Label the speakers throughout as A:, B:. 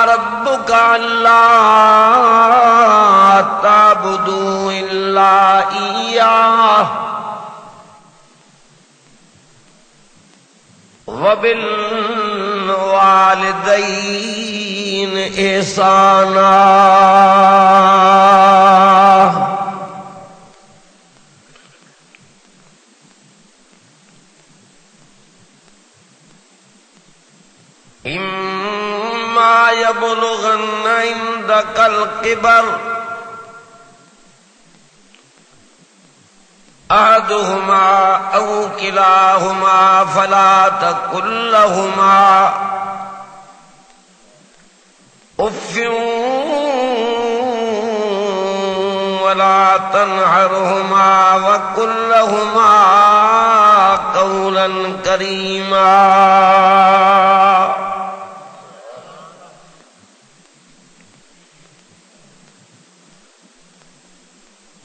A: रब्बुका अल्ला ताबुदू इल्ला इय्याह वबिल वालिदैन ihsana। इम्मा यबलुगन्न इंदकल किबर अहदुहुमा औ किलाहुमा फला तकुल लहुमा उफ्फिन वला तनहरहुमा वकुल लहुमा कौलन करीमा।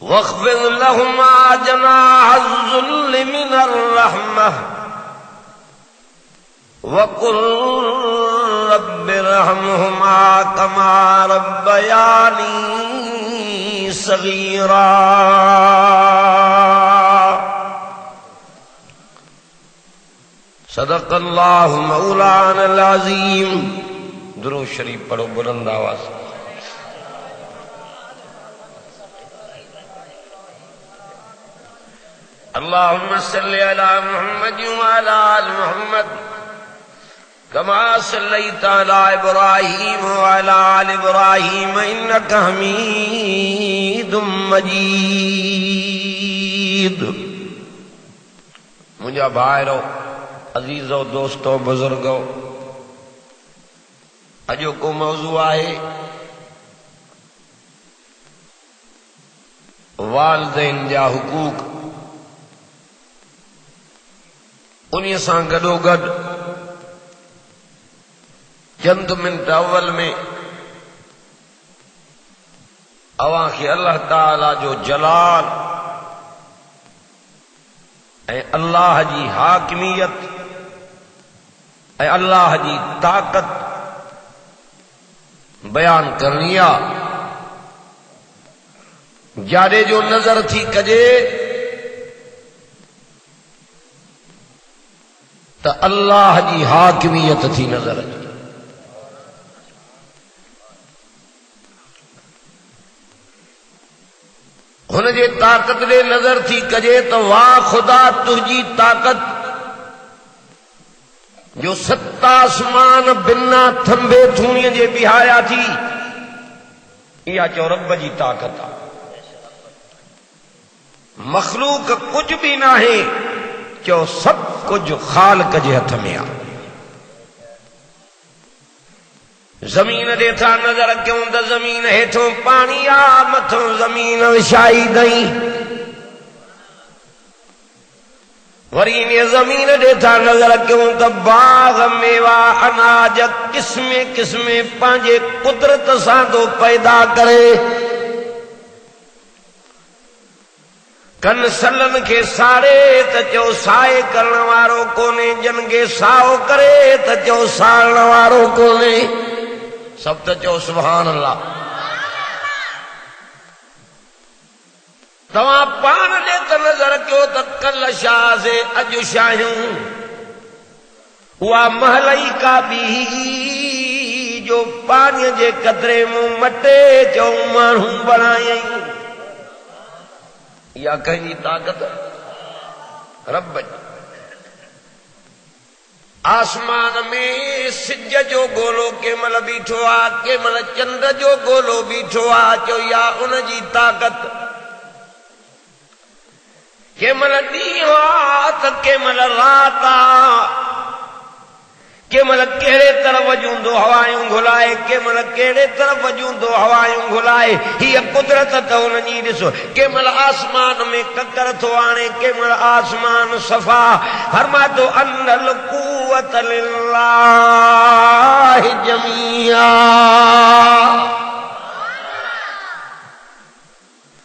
A: वख्फिद लहुमा जनाह ज़ुल्ल मिनर रहमह वकुल रब्बिरहमहुमा कमा रब्बयानी सगीरा। सदक़ल्लाहु मौलानल अज़ीम। दुरूद शरीफ पढ़ो बुलंद आवाज़ से। अल्लाहुम्मा सल्लि अला मुहम्मद व अला आलि मुहम्मद कमा सल्लैता अला इब्राहीम व अला आलि इब्राहीम इन्नका हमीदुम मजीद। मुंहिंजा भाइरो अज़ीज़ो दोस्तो बुज़ुर्गो, अॼोको मौज़ू आहे वालिदैन जा हुकूक। उन्हीं सां गॾोगॾु चंद मिनट अव्वल में अवां खे अल्लाह ताला जो जलाल ऐं अल्लाह जी हाकिमियत ऐं अल्लाह जी ताक़त बयान करणी आहे। जाॾे जो नज़र थी कजे त अल्लाह जी हाकिमियत थी नज़र अचे। हुन जे ताक़त ॾे नज़र थी कजे त वाह खुदा तुंहिंजी ताक़त जो सत आसमान बिना थंभे थूणीअ जे बिहाया थी। इहा चओ रब जी ताक़त आहे। मखलूक कुझु बि नाहे, चओ सभु कुझु ख़ालिक जे हथ में आहे। ज़मीन ॾेठां नज़र कयूं त ज़मीन हेठों पाणी आहे, मथों ज़मीन विछाई अथई। वरी इन ज़मीन ॾेठां नज़र कयूं त बाग़ मेवा अनाज क़िस्मे क़िस्मे पंहिंजे कुदरत सां थो पैदा करे। कन सलन खे साड़े त चओ साए करण वारो कोन्हे, जन खे साओ करे त चओ साड़ण वारो कोन्हे। सभु त चओ सुभान अल्लाह। तव्हां पाण ॾे त नज़र कयो त कल शाह से अॼु शाहियूं उहा महलई का बि जो पाणीअ जे कतरे मूं मटे चऊं माण्हू बणायई। या कंहिंजी ताक़त रब जी। आसमान में सिज जो गोलो केमल बीठो आहे, केमल चंड जो गोलो बीठो आहे, चो या उन जी ताक़त। केमल ॾींहुं आहे त केमल रात आहे, केमल कहिड़े तरफ़ जूंदो हवायूं घुलाए, केमल कहिड़े तरफ़ जूंदो हवायूं घुलाए। हीअ कुदरत त हुन जी ॾिसो। केमल आसमान में ककर थो आणे, केमल आसमान सफ़ा। फरमातो अन्नल कुव्वत लिल्लाहि जमीआ।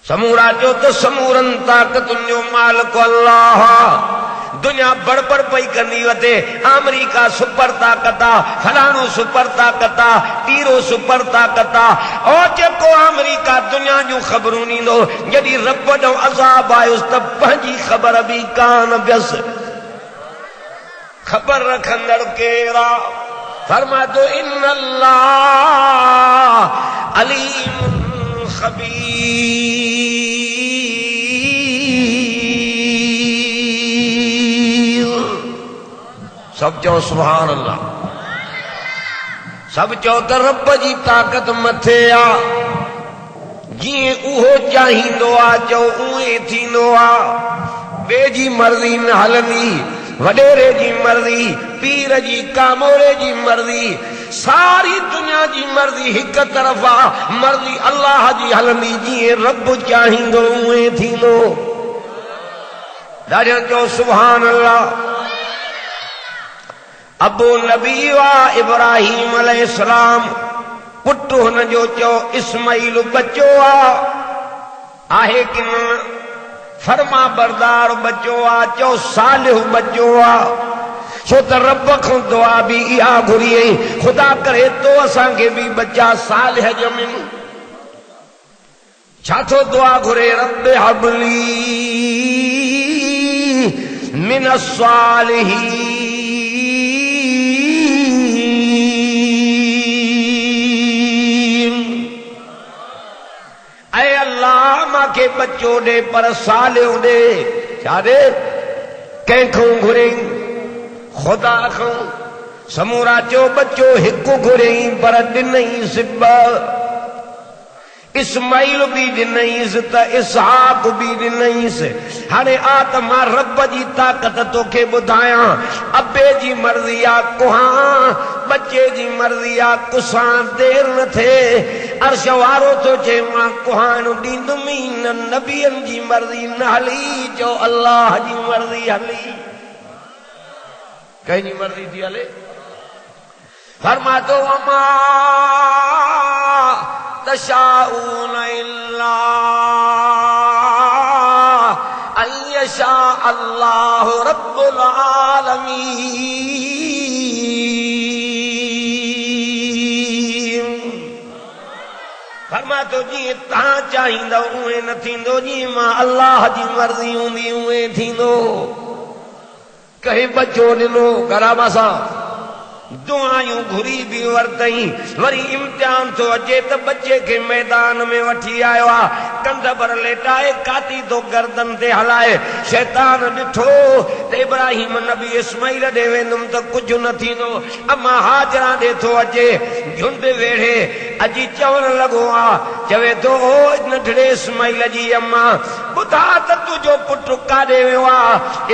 A: समूरा जो तो समूरन ताक़तुनि जो मालिक अल्लाह। दुनिया बड़बड़ पई कंदी वते अमेरिका सुपर ताकत आ फलाणो सुपर ताकत आ तीरो सुपर ताकत आ ओ जेको अमेरिका दुनिया जो खबरूं ॾींदो जॾहिं रब ॾों अज़ाब आयुसि त पंहिंजी ख़बर बि कान पियसि खबर रखंदड़ केरा फरमातो इन्नल्लाह अलीमुन खबीर सब चो सुभान अल्लाह सब चो त रब जी ताकत मथे आ जीअं उहो चाहींदो आ चो उहे थींदो आ ॿिए जी मर्ज़ी न हलंदी वडेरे जी मर्जी पीर जी कामोरे जी मर्जी सारी दुनिया जी मर्जी हिक तरफ़ आ मर्जी अल्लाह जी हलंदी जीअं रब चाहींदो उहे थींदो ॾाढो चओ सुभान अल्लाह अबू नबी वा इब्राहिम अलैहिस्सलाम पुट हुन जो चओ इस्माइल बच्चो आहे कि न फरमा बरदार बच्चो आ चो सालिह बच्चो आ छो त रब खां दुआ भी इहा घुरी खुदा करे तो असांखे भी बच्चा सालिह ॼमन छा थो दुआ घुरे रब हबली मिन अस्सालिहीन ऐ अल्लाह मांखे बच्चो दे पर सालिह दे छा दे कंहिंखों घुरे खुदा खां समूरा चो बच्चो हिकु घुरे पर ॾिनई सिब इस्माइल भी ॾिनईसि त इसहाक भी ॾिनईसि हाणे आ त मां रब जी ताकत तोखे ॿुधायां अबे जी मर्ज़ी आ कुहां बच्चे जी मर्ज़ी आ कुसां देर न थिए अर्श वारो थो चए मां कुहां ॾींदुमि न नबियनि जी मर्ज़ी न हली चो अल्लाह जी मर्ज़ी हली कंहिंजी मर्ज़ी थी हले फरमातो अमा तशाऊन इल्ला अन यशा अल्लाह रब्बुल आलमीन फरमातो जी तव्हां चाहींदो उहे न थींदो जी मां अल्लाह जी मर्ज़ी हूंदी उहे थींदो कहीं बच्चो ॾिनो गराब सां दुआयूं घुरी भी वरतई वरी इम्तिहान तो अचे त बच्चे के मैदान में वठी आयो आ कंध पर लेटाए काती तो गर्दन ते हलाए शैतान ॾिठो त इब्राहिम नबी इस्माइल ॾे वेंदुमि त कुझु न थींदो अमा हाजरा ॾे थो अचे झुंड वेढ़े अजी चवण लॻो आ चवे थो ओ नंढड़े इस्माइल जी अम्मा ॿुधा त तुंहिंजो पुटु काॾे वियो आ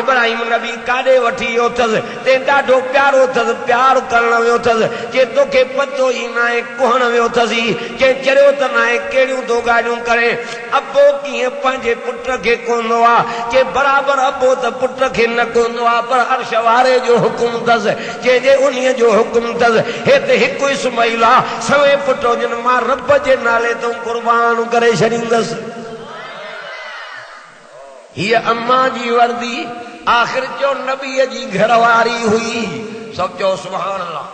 A: इब्राहिम नबी काॾे वठी वियो अथसि ते ॾाढो प्यारो अथसि प्यार करण वियो अथसि जे तोखे पतो ई न आहे कुहण वियो अथसि जे चरियो त न आहे कहिड़ियूं तो ॻाल्हियूं करे अबो कीअं पंहिंजे पुट खे कोंदो आहे जे बराबरि अबो त पुट खे न कोंदो आहे पर अर्श वारे जो हुकुम अथसि जंहिंजे उन्हीअ जो हुकुम अथसि हिते हिकु इस्माइल आहे सवे पुट हुजनि मां रब जे नाले तूं कुर्बान करे छॾींदसि हीअ अम्मा जी वर्दी आख़िर जो नबीअ जी घरवारी हुई सब चो सुभान अल्लाह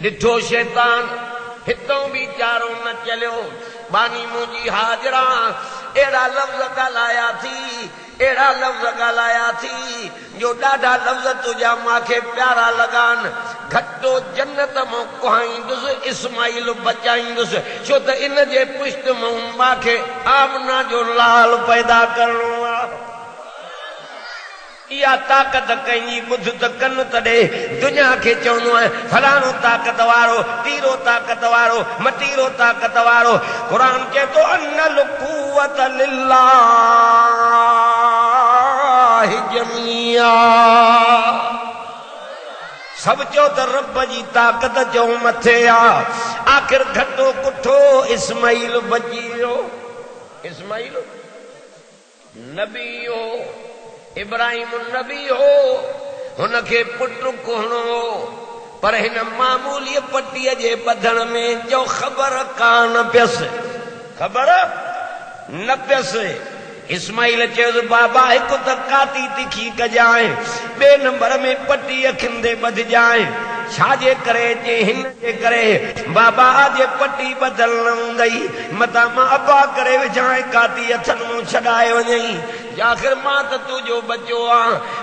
A: ॾिठो शैतान हितों भी चारो न चलियो बानी मुंहिंजी हाजरा अहिड़ा लफ़्ज़ ॻाल्हाया थी जो ॾाढा लफ़्ज़ तुंहिंजा मूंखे प्यारा लॻान घटो जन्नत मां कुहाईंदुसि इस्माइल बचाईंदुसि छो त इन जे पुष्ट मां मूंखे आमना जो लाल पैदा करणो आहे इहा ताक़त कंहिंजी ॿुध त कन तॾे दुनिया खे चवंदो आहे फलाणो ताक़त वारो तीरो ताक़त वारो मटीरो ताक़त वारो क़ुर चए थो अनल कुव्वत लिल्लाह जमीआ सब चो त रब जी ताक़त जो मथे आ आख़िर घटो कुठो इस्माइल बची वियो इस्माइल नबी हो इब्राहिम नबी हो हुनखे पुटु कोहणो हो पर हिन मामूली पटीअ जे ॿधण में जो ख़बर कान पियसि ख़बर न पियसि इस्माइल चयो बाबा हिकु त काती तिखी कजाए, ॿिए नंबर में पटी अखियुनि ते ॿधजाए। छाजे करे जे हिन जे करे बाबा जे पटी बदल न हूंदई, मता मां अबा करे विझाए काती हथनि मूं छॾाए वञई। आख़िर मां त तुंहिंजो बचो आ,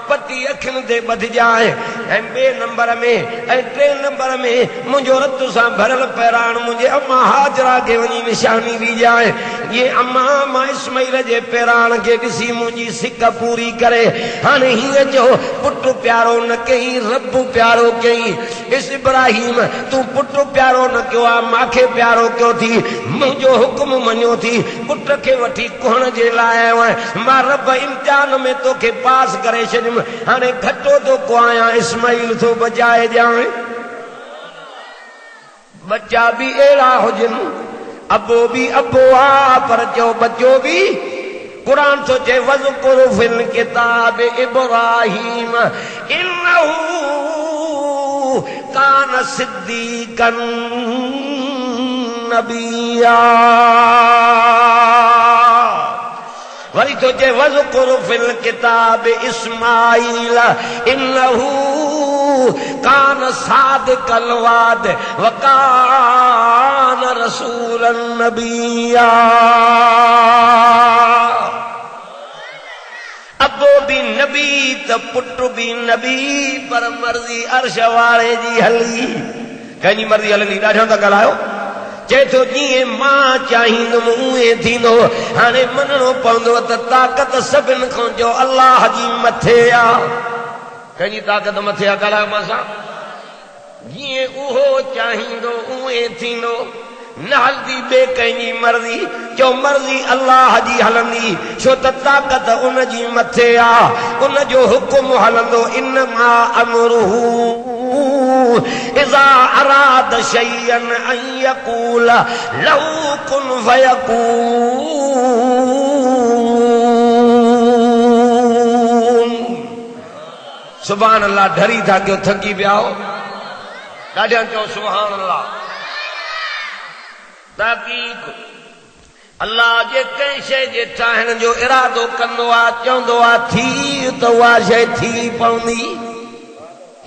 A: पटी अखियुनि ते ॿधजाए। ऐं ॿिए नंबर में ऐं टे नंबर में मुंहिंजो रत सां भरियल पैराण मुंहिंजे अम्मा हाजरा खे वञी निशानी ॾिजाए। ये अम्मा मां इस्माइल जे पैराण खे ॾिसी मुंहिंजी सिक पूरी करे। हाणे हीअं जो पुटु प्यारो न कई, रब प्यारो कई। इस इब्राहिम तूं पुटु प्यारो न कयो आहे, मूंखे प्यारो कयो थी, मुंहिंजो हुकुम मञियो थी, पुट खे वठी कुहण जे लाइ आयो आहियां। मां रब इम्तिहान में तोखे पास करे छॾियुमि, हाणे घटो थो को आहियां, इस्माइल थो बचाए ॼाण। बच्चा भी अहिड़ा हुजनि, अबो भी अबो आ पर चओ बच्चो भी। कुरान थो चए वज़कुर फिल किताब इब्राहीम इन्नहू कान सिद्दीकन नबिया। वरी तो चए वज़कुर फिल किताब इस्माइल इन्नहू कान सादिकल वाद व कान रसूलन नबिया। अबो भी नबी त पुटु भी नबी, पर मर्ज़ी अर्श वारे जी हली। कंहिंजी मर्ज़ी हलंदी, ॾाढो था ॻाल्हायो। चए थो जीअं मां चाहींदुमि उहे थींदो। हाणे मञणो पवंदो त ताक़त सभिनि खां जो अल्लाह जी मथे आहे। कंहिंजी ताक़त मथे आहे? ॻाल्हायो मां सां। जीअं उहो चाहींदो उहे थींदो, न हलंदी ॿिए कंहिंजी मर्ज़ी। चओ मर्ज़ी अल्लाह जी हलंदी, छो त ताक़त उन जी मथे आहे, उन जो हुकुम हलंदो। इन्नमा अमरुहू इज़ा अराद शैअन अन यक़ूल लहू कुन फयकून। सुभान अल्लाह, ढरी था कयो, थकी पिया हो। ॾाढा चओ सुभान अल्लाह। ताक़ीक़ अल्लाह जे कंहिं शइ जे ठाहिण जो इरादो कंदो आहे, चवंदो आहे थी, त उहा शइ थी पवंदी।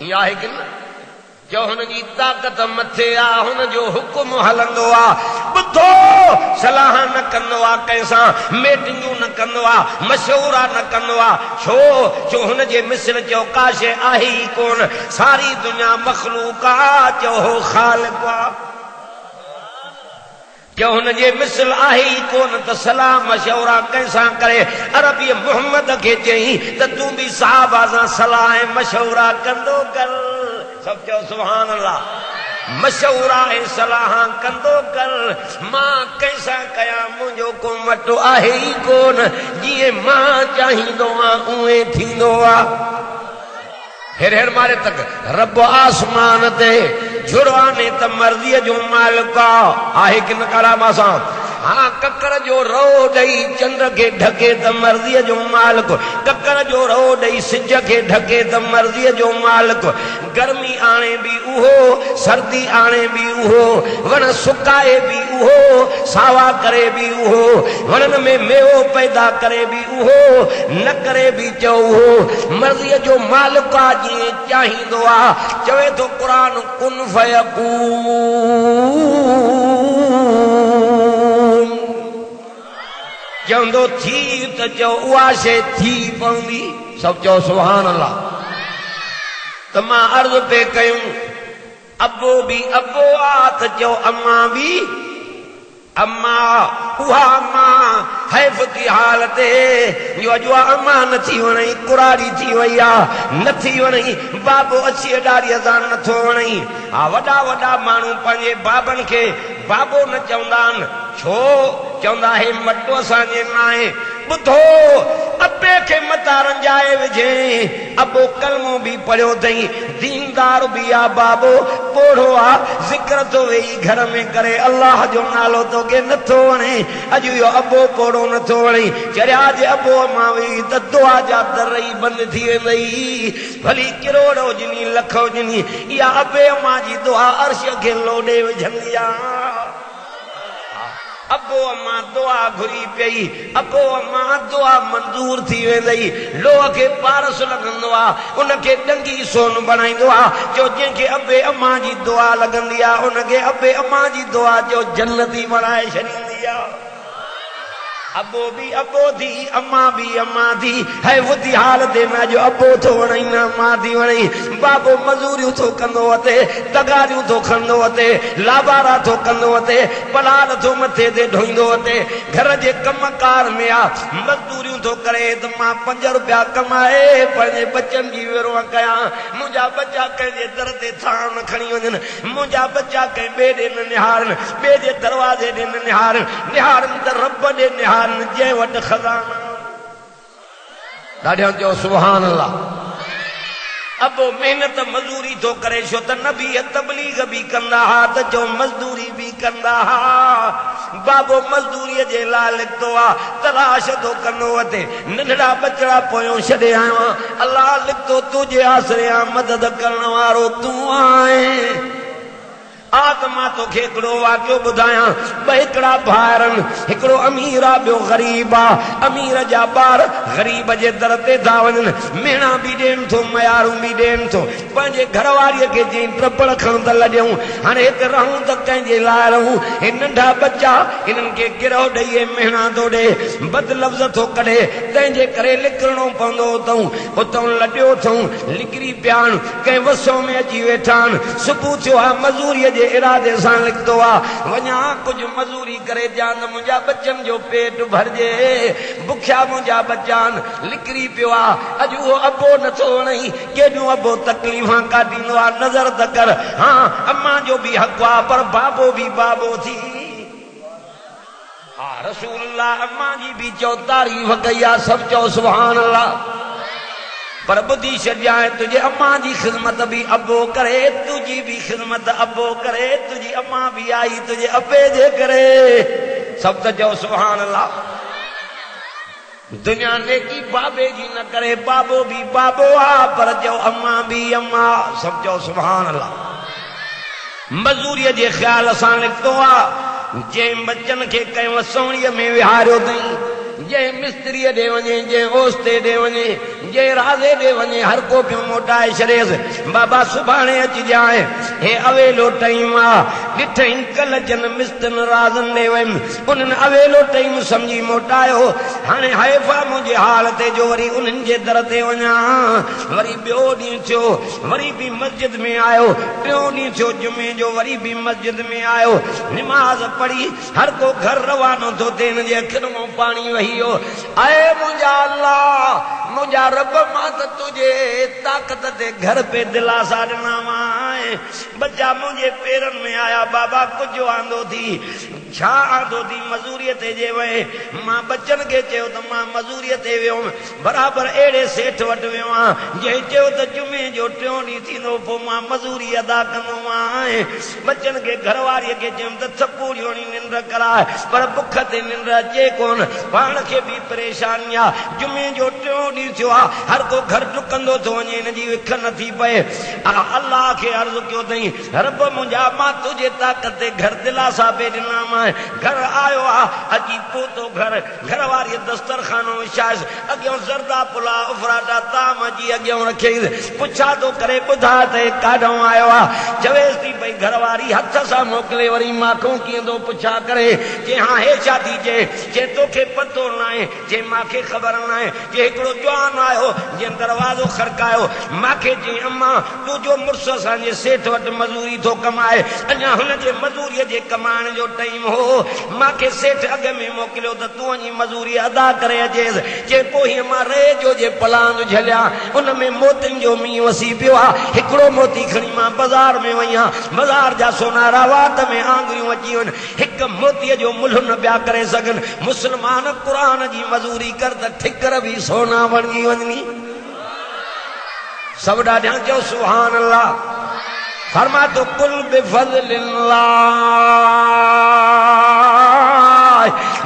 A: ईअं आहे कि न? जो हुनजी ताक़त मथे आहे, हुन जो हुकुम हलंदो आहे। ॿुधो, सलाह न कंदो आहे कंहिंसां, मीटिंगूं न कंदो आहे, मशवरा न कंदो आहे। छो हुन जे मिस्र चओ का शइ आहे ई कोन, सारी दुनिया मखलूक आहे, चओ हो ख़ालिक़ आहे। जो हुन जे मिसल आहे ई कोन त सलाह मशवरा कंहिंसां करे। अरबी मोहम्मद खे चई त तूं बि साहबा सां सलाह ऐं मशवरा कंदो कर। सभु चओ सुभान अल्लाह। मशवरा ऐं सलाह कंदो कर। मां कंहिंसां कयां, मुंहिंजो को मटो आहे ई कोन, जीअं मां चाहींदो आहियां उहे थींदो आहे। हेर मारे तक रब आसमान ते जुड़वाने त मर्ज़ीअ जो मालिक आहे कि न? काला मासां हाँ ककर जो रो ॾेई चंड खे ढके त मर्ज़ीअ जो मालिक, ककर जो रो ॾेई सिज खे ढके त मर्ज़ीअ जो मालिक। गर्मी आणे भी उहो, सर्दी आणे भी उहो, वण सुकाए भी उहो, सावा करे भी उहो, वणनि में मेवो पैदा करे भी उहो, न करे भी चओ उहो। मर्ज़ीअ जो मालिक आहे, जीअं चाहींदो आहे। चवे थो क़ुरान कुन फयकून, चवंदो थी त चओ उहा शइ थी पवंदी। सभु चओ सुभान अल्लाह। त मां अर्ज़ पे कयूं, अबो भी अबो आ त चओ अम्मा भी अम्मा। उहा मां हैफ़ती हालत जो अॼु अम्मा न थी वणई, कुरारी थी वई आहे, न थी वणई, बाबो अची ॾाढीअ सां नथो वणई। हा वॾा वॾा माण्हू पंहिंजे बाबनि खे बाबो न चवंदा आहिनि, छो चवंदा हे मटो असांजे न आहे। ॿुधो, अबे खे मता रंजाए विझे। अबो कलमो भी पढ़ियो अथई, दीनदार भी आहे, बाबो पोढ़ो आहे, ज़िक्र थो वेही घर में करे, अल्लाह जो नालो तोखे नथो वणे। अॼु इहो अबो पोढ़ो नथो वणे। चरिया जे अबो मां वेही त दुआ जा दर ई बंदि थी वेंदई। भली किरोड़ हुजनी, लख हुजनी, इहा अबे मां जी दुआ अर्श खे लोॾे विझंदी आहे। अबो अम्मा दुआ घुरी पई अबो अम्मा दुआ मंजूर थी वेंदई लोह खे पारस लगंदो आ उन खे डंगी सोन बनाईंदो आ जो जंहिंखे अबे अम्मा जी दुआ लगंदी आ उन खे अबे अम्मा जी दुआ जो जन्नती बणाए छॾींदी आ अबो भी अबो थी अम्मा भी अम्मा थी है वधी हालत में जो अबो थो वणई न अम्मा थी वणई बाबो मजूरियूं थो कंदो अते तगारियूं थो खंदो अते लाबारा थो कंदो अते पलाल थो मथे ते ढोईंदो अते घर जे कमकार में आ मजदूरियूं थो करे त मां 5 रुपया कमाए पंहिंजे बच्चनि जी विरह कयां मुंहिंजा बच्चा कंहिंजे दर ते थां न खणी वञनि मुंहिंजा बच्चा कंहिं ॿिए ॾे न निहारनि ॿिए जे दरवाज़े ॾे न निहारनि त रब ॾे निहारनि जंहिं वटि खज़ाना ॾाढो चओ सुभान अल्लाह अबो मेहनत मजूरी थो करे छो त नबी तबलीग भी कंदा हा त जो मजदूरी भी कंदा हा बाबो मजदूरीअ जे लाइ लिखतो आ तलाश थो कंदो अते नंढड़ा बचड़ा पोयों छॾे आयो अल्लाह लिखतो तुझे आसरे आ मदद करण वारो तूं आहीं आत्मा तो खे हिकिड़ो वाक़ियो ॿुधायां ॿ हिकिड़ा भाइर आहिनि हिकिड़ो अमीर आहे ॿियो ग़रीब आहे अमीर जा ॿार ग़रीब जे दर ते था वञनि मेणा बि ॾियनि थो मयारूं बि ॾियनि थो पंहिंजे घरवारीअ खे जीअं ट्रपड़ खण त लॼूं हाणे हिते रहूं त कंहिंजे लाइ रहूं हे नंढा बच्चा हिननि खे गिरहो ॾेई मेणा थो ॾे बद लफ़्ज़ थो कढे तंहिंजे करे लिकिरणो पवंदो अथऊं उतां लॾियो अथऊं लिकिरी पिया आहिनि कंहिं वसो में अची वेठा आहिनि सुबुह थियो आहे मज़ूरीअ जे इरादे सां लिखतो आ वञा कुझु मजूरी करे ॾियां त मुंहिंजा बच्चनि जो पेट भरजे बुखिया मुंहिंजा बच्चा लिकिरी पियो आहे अॼु उहो अबो नथो वणई केॾियूं अबो तकलीफ़ां काटींदो आहे नज़र त कर हा अम्मा जो बि हक़ आहे पर बाबो भी बाबो थी हा रसूल अल्लाह अम्मा जी भी चओ तारीफ़ कई आहे सभु चओ सुभान अल्लाह पर बुद्धि छॾिजांइ तुझे अम्मा जी ख़िदमत भी अबो करे तुझी भी ख़िदमत अबो करे तुझी अम्मा भी आई तुझे अबे जे करे सब त चओ सुभान अल्लाह दुनिया नेकी बाबे जी न करे बाबो भी बाबो आ पर चओ अम्मा भी अम्मा सब चओ सुभान अल्लाह मजूरीअ जे ख़्याल सां निकितो आहे जंहिं बच्चनि खे कंहिं वसौणीअ में विहारियो अथई जंहिं मिस्त्रीअ ॾे वञे जंहिं ओस्ते ॾे वञे जंहिं राज़े ॾे वञे हर को पियो मोटाए छॾेसि बाबा सुभाणे अचिजांइ हे अवेलो टाइम आहे ॾिठईं कल्ह जन मिस्त्रनि राज़नि ॾे वयुमि उन्हनि अवेलो टाइम सम्झी मोटायो हाणे हैफ़ा मुंहिंजे हाल ते जो वरी उन्हनि जे दर ते वञा वरी ॿियो ॾींहुं थियो वरी बि मस्जिद में आयो टियों ॾींहुं थियो जुमे जो वरी बि मस्जिद में आयो निमाज़ पढ़ी हर को घर रवानो थो थिए हिन जे अखियुनि मां पाणी वही आए मुंहिंजा अल्लाह मुंहिंजा रब मां त तुझे ताक़त ते घर पे दिलासा ॾिना मां बच्चा मुंहिंजे पेरनि में आया बाबा कुझु आंदो थी छा आंदो थी मजूरीअ ते जे वए मां बच्चनि खे चयो त मां मजूरीअ ते वियुमि बराबरि अहिड़े सेठ वटि वियो आहियां जंहिं चयो त जुमे जो टियों ॾींहुं थींदो पोइ मां मजूरी अदा कंदोमांइ बच्चनि खे घरवारीअ खे चयुमि त थपूड़ियोणी निंड कराए पर बुख ते निंड अचे कोन पाण खे बि परेशानी आहे जुमे जो टियों ॾींहुं थियो आहे हर को घर डुकंदो थो वञे हिन जी विख नथी पए अल्लाह खे अर्ज़ु कयो अथई रब मुंहिंजा मां तुंहिंजे ताक़त ते घर दिलासा पे ॾिना मां घर आयो आहे अची पहुतो घर वारीअ दस्तरखानो विछाइसि अॻियां ज़रदा पुला उफराटा ताम अची अॻियां रखियईसि पुछा थो करे ॿुधा त काॾों आयो आहे चवेसि थी भई घरवारी हथ सां मोकिले वरी माखो कीअं थो पुछा करे जे हा हे छा थी चए तोखे पतो न आहे जे मूंखे ख़बर न आहे जे हिकिड़ो जवान आयो जंहिं दरवाज़ो खड़कायो मूंखे चई अम्मा तुंहिंजो मुड़ुसु असांजे सेठ वटि मज़ूरी थो कमाए अञा हुनजे मज़ूरीअ जे कमाइण जो टाइम हो मूंखे सेठ अॻ में मोकिलियो त तूं वञी मज़ूरी अदा करे अचेसि जे पोइ हीअं मां रे जो जे पलांग झलिया उन में मोतियुनि जो मींहुं वसी पियो आहे हिकिड़ो मोती खणी मां बाज़ार में वई आहियां बाज़ार जा सोनारा वात में आंगुरियूं अची वञनि हिकु मोतीअ जो मुल्ह न पिया करे सघनि मुस्लमान क़ुरान जी मज़ूरी कर त ठिकर बि सोना बणजी वञनी सब ॾाढा चओ सुभान अल्लाह फरमा तो कुल बिफज़लिल्लाह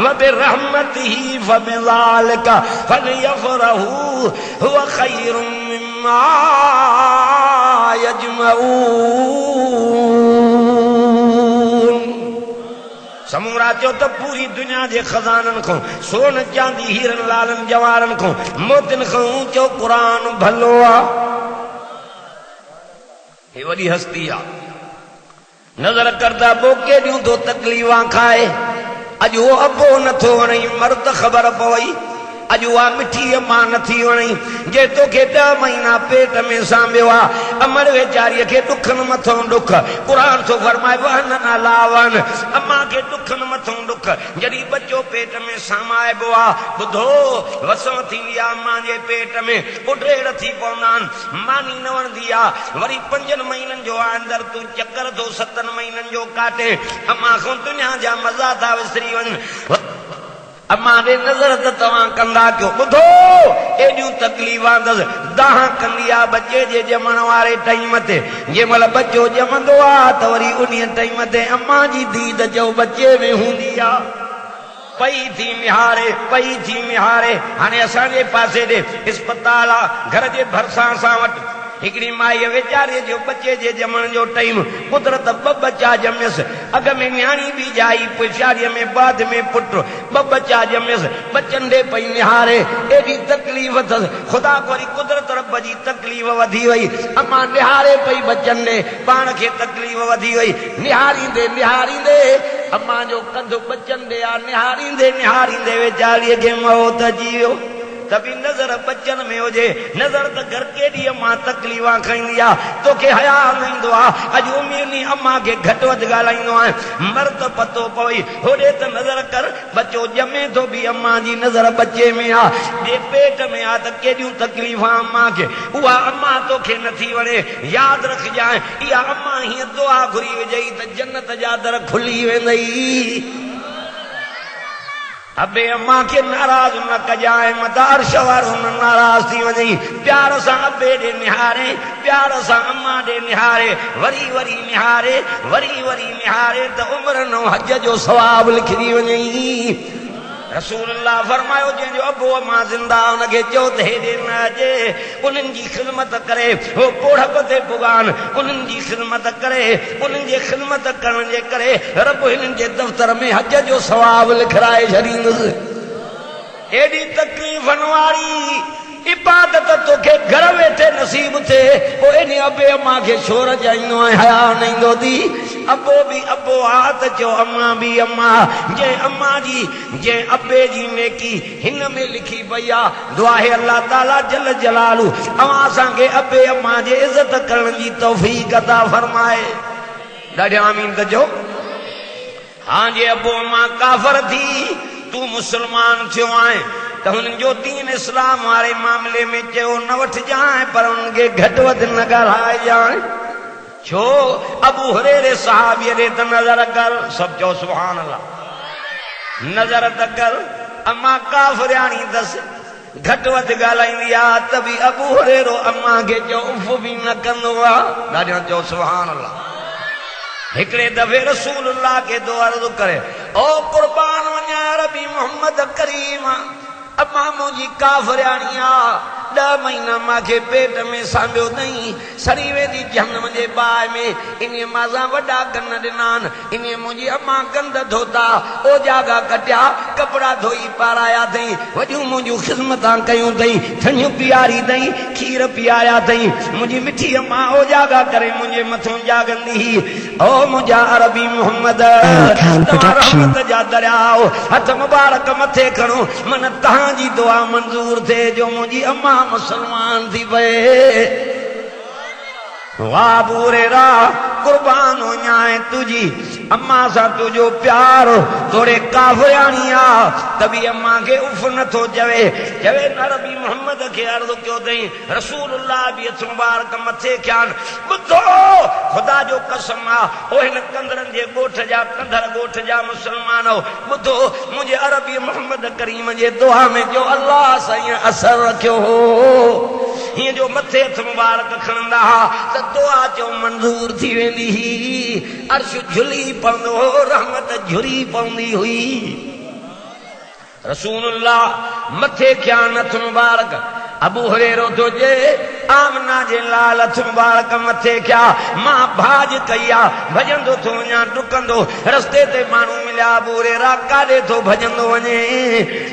A: व बिरहमतिही फबिज़ालिका फलयफ़रहू हुव खैरुम मिम्मा यजमऊन समूरा चो तो पूरी दुनिया जे खजानन को सोन चांदी हीरन लालन जवारन को मोतिन को ऊंचो कुरान भलो आ ये वडी हस्ती आ नजर करदा बोके दियूं तो तकलीफां खाए अज वो अबो नथो वणे मर्द ख़बर पवई अज उहा मिठी अम्मा नथी वणी जे तोखे 10 महीना पेट में सांभियो आहे अमर वेचारीअ खे ॾुखनि मथां ॾुख क़ुर थो फरमाए वहन न लावन अम्मा खे ॾुखनि मथां ॾुख जॾहिं बच्चो पेट में समाइबो आहे ॿुधो वसो थींदी आहे अम्मा जे पेट में उॾेड़ थी पवंदा आहिनि मानी न वणंदी आहे वरी 5 महीननि जो आहे अंदरि तूं चकर थो 7 महीननि जो काटे अम्मा खां दुनिया जा मज़ा था विसरी वञनि अम्मा ॾे नज़र त तव्हां कंदा कयो ॿुधो एॾियूं तकलीफ़ां अथसि दाह कंदी आहे बचे जे ॼमण वारे टाइम ते जंहिं महिल बच्चो ॼमंदो आहे त वरी उन टाइम ते अम्मा जी दीद जो बचे में हूंदी आहे पई थी निहारे हाणे असांजे पासे ॾे इस्पताल आहे घर जे भरिसां असां वटि हिकिड़ी माई वेचारे जो बच्चे जे ॼमण जो टाइम कुदरत 2 बच्चा ॼमियसि अॻ में न्याणी बि जाई पोइ शादीअ में बाद में पुट 2 बच्चा ॼमियसि बच्चनि ॾे पई निहारे एॾी तकलीफ़ अथसि ख़ुदा वरी कुदरत रब जी तकलीफ़ वधी वई अम्मा निहारे पई बच्चनि ॾे पाण खे तकलीफ़ वधी वई निहारींदे अम्मा जो कंधु बच्चनि ॾे आहे निहारींदे वेचारीअ खे मौत अची वियो तभी नजर बच्चन में हुजे नजर त घर केॾी अम्मा तकलीफ़ां खईंदी आहे तोखे हया न ईंदो आहे अॼु उमिनी अम्मा खे घटि वधि ॻाल्हाईंदो आहे मर्द पतो पवई होॾे त नज़र कर बच्चो ॼमे थो बि अम्मा जी नज़र बच्चे में आहे जे पेट में आहे त केॾियूं तकलीफ़ां अम्मा खे उहा अम्मा तोखे नथी वणे यादि रखजांइ इहा अम्मा हीअं दुआ घुरी विझई त जन्नत जा दर खुली वेंदई अबे अम्मा के नाराज न कजाए मदार शवार न नाराज थी वही प्यार सां अबे ॾे निहारे प्यार सां अम्मा ॾे निहारे वरी निहारे त उम्र न हज जो सवाब लिखी वञई रसूलुल्लाह फरमायो जंहिंजो अबो अम्मा ज़िंदा उनखे चओ त हेॾे न अचे उन्हनि जी ख़िदमत करे हो पोढ़प ते पुगान उन्हनि जी ख़िदमत करे उन्हनि जे ख़िदमत करण जे करे रब हिननि जे दफ़्तर में हज जो सवाब लिखाए छॾींदुसि एॾी तकलीफ़नि वारी इबादत तोखे घर वेठे नसीब थिए पोइ एॾी अबे अम्मा खे छो रजाईंदो आहे हया न ईंदो थी अबो बि अबो आहे त चओ अम्मा बि अम्मा जंहिं अबे जी नेकी हिन में लिखी पई आहे दुआ है अल्लाह ताला जल जलालू अवां असांखे अबे अम्मा जे इज़त करण जी तौफ़ीक़ अता फरमाए ॾाढे आमीन कजो हां जे अबो अम्मा काफ़र थी तूं मुसलमान थियो आहे त हुननि जो दीन इस्लाम वारे मामले में चयो न वठजांइ पर उन्हनि खे घटि वधि न ॻाल्हाइजांइ छो अबू हुरैरे सहाबीअ ॾे त नज़र कर सभु चओ सुभान अल्लाह नज़र त कर अम्मा काफ़िराणी अथसि घटि वधि ॻाल्हाईंदी आहे त बि अबू हुरैरो अम्मा खे चओ उफ़ बि न कंदो आहे ॾाढा चओ सुभान अल्लाह हिकिड़े दफ़े रसूलुल्लाह खे दो अर्ज़ु करे ओ क़ुर्बान वञा अरबी मोहम्मद करीम अम्मा मुंहिंजी काफ़िराणी आहे 10 महीना मूंखे पेट में सांभियो अथई सड़ी वेंदी जहन्नम जे बाहि में इन मां वॾा कन ॾिना आहिनि इन मुंहिंजी अम्मा गंद धोता ओजागा कटिया कपिड़ा धोई पाराया अथई वॾियूं मुंहिंजूं ख़िदमतां कयूं अथई थञियूं पीआरी अथई खीर पीआरिया अथई मुंहिंजी मिठी अम्मा ओजागा करे मुंहिंजे मथां जागंदी हुई ओ मुंहिंजा अरबी मोहम्मद तव्हां रहमत जा दरियाओ हथ मुबारक मथे खणो मन तव्हांजी दुआ मंज़ूर थिए जो मुंहिंजी अम्मा मुसलमान थी पए वाह बूरेरा कुर्बान हो जाए तुझी अम्मा सा तुझो प्यार थोड़े काफ़िरानी आ तभी अम्मा के उफ न थो चवे नबी मोहम्मद के अर्ज़ कयो अथई रसूलुल्लाह भी हथ मुबारक मथे कयान ॿुधो खुदा जो कसम आ ओ हिन कंदरनि जे ॻोठ जा कंदर ॻोठ जा मुसलमान ॿुधो मुंहिंजे अरबी मोहम्मद करीम जे दुआ में जो अल्लाह साईं असर रखियो हो हीअं जो मथे हथ मुबारक खणंदा हा त दुआ जो मंज़ूर थी वेंदी ही अर्श झुली पवंदो हो रहमत झुरी पवंदी हुई रसूलुल्लाह मथे क्या नथ मुबारक अबू हुरैरो थो जे आमना जे लाल हथ मुबारक मथे क्या मां भाज कया भजंदो थो वञा डुकंदो रस्ते ते माण्हू मिलिया बूरे रा काॾे थो भजंदो वञे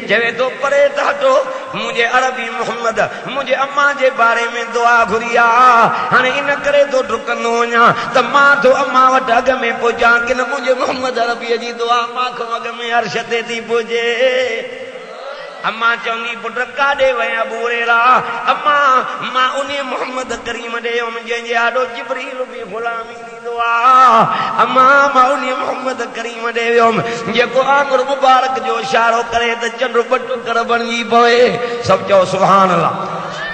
A: चवे थो परे त हटो मुंहिंजे अरबी मोहम्मद मुंहिंजे अम्मा जे बारे में दुआ घुरी आहे हाणे इन करे थो डुकंदो वञा त मां थो अम्मा वटि अॻ में पहुचां कि न मुंहिंजे मोहम्मद अरबीअ जी दुआ मां खां अॻ में अर्श ते थी पुॼे अम्मा चवंदी पुट काॾे वया बूरेरा अम्मा मां उन मोहम्मद करीम ॾे वियुमि जंहिंजे आॾो जिब्रील बि ग़ुलामी ॾींदो आहे अम्मा मां उन मोहम्मद करीम ॾे वियुमि जेको आंगुर मुबारक जो इशारो करे त चंड ॿ टुकर बणिजी पवे सभु चओ सुभान अल्लाह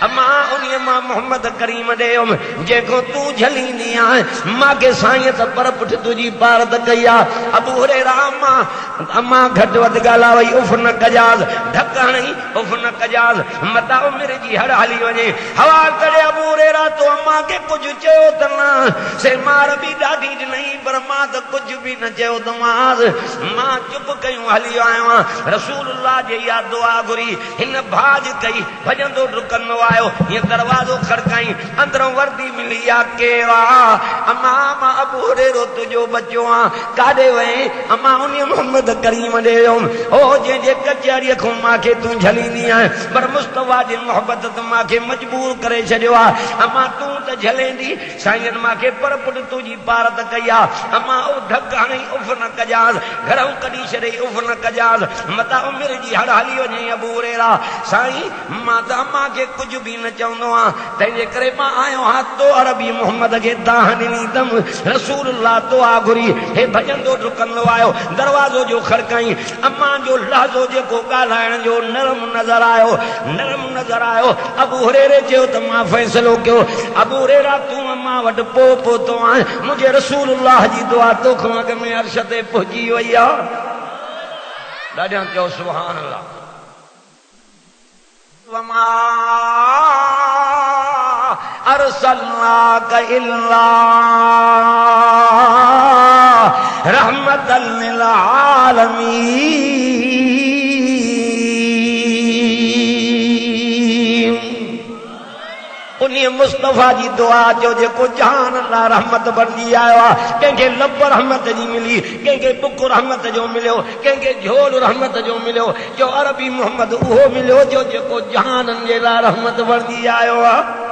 A: अम्मा उन मां मोहम्मद करीम ॾे वियुमि जेको तूं झलींदी आहीं मूंखे साईं त पर पुठ तुंहिंजी पारत कई आहे अबू हुरैरा अम्मा घटि वधि ॻाल्हाए वई उफ़ न कजास ढक हणी उफ़ न कजास मता उमिरि जी हड़ हली वञे हवा करे अबू हुरैरा तो अम्मा खे कुझु चयो त न से मार बि ॾाढी ॾिनई पर मां त कुझु बि न चयो त मां चुप कयूं हली आयो आहियां रसूलुल्लाह जे इहा दुआ घुरी हिन भाज कई भॼंदो डुकंदो आयो हीअं दरवाज़ो खड़काई अंदरों वर्दी मिली आहे केरु आहे अम्मा मां अबू हुरैरो तुंहिंजो बचो आहे काॾे वई अम्मा उन मोहम्मद करीम ॾे वियुमि ओ जंहिंजे कचहरीअ खां मूंखे तूं झलींदी आहीं पर मुस्तफा जी मोहबत त मूंखे मजबूर करे छॾियो आहे अम्मा तूं त झलेंदी साईं मूंखे पर पुट तुंहिंजी पारत कई आहे अम्मा ओ ढक हणी उफ़ न कजास घरऊं कढी छॾई उफ़ न कजास मता उमिरि जी हड़ हली वञे अबू हुरैरा साईं मां त अम्मा खे कुझु बि न चवंदो आहियां तंहिंजे करे मां आयो आहियां तो अरबी मोहम्मद खे दाह ॾिनींदमि रसूलुल्लाह दुआ घुरी हे भॼंदो डुकंदो आयो दरवाज़ो जो खड़काई अम्मा जो लहज़ो जेको ॻाल्हाइण जो नरम नज़र आयो अबू हुरैरे चयो त मां फ़ैसिलो कयो अबू हुरैरा तूं अम्मा वटि पहुतो आहीं मुंहिंजे रसूलुल्लाह जी दुआ तोखां अॻ में अर्श ते पहुची वई आहे ॾाढा चयो सुभान अल्लाह वमा अरसलनाक इल्ला रहमतल लिल आलमीन उन मुस्तफा जी दुआ जो जेको जहान अल्लाह रहमत बणिजी आयो आहे कंहिंखे लब रहमत जी मिली कंहिंखे बुक रहमत जो मिलियो कंहिंखे झोल रहमत जो मिलियो जो अरबी मोहम्मद उहो मिलियो जो जेको जहाननि जे लाइ रहमत बणिजी आयो आहे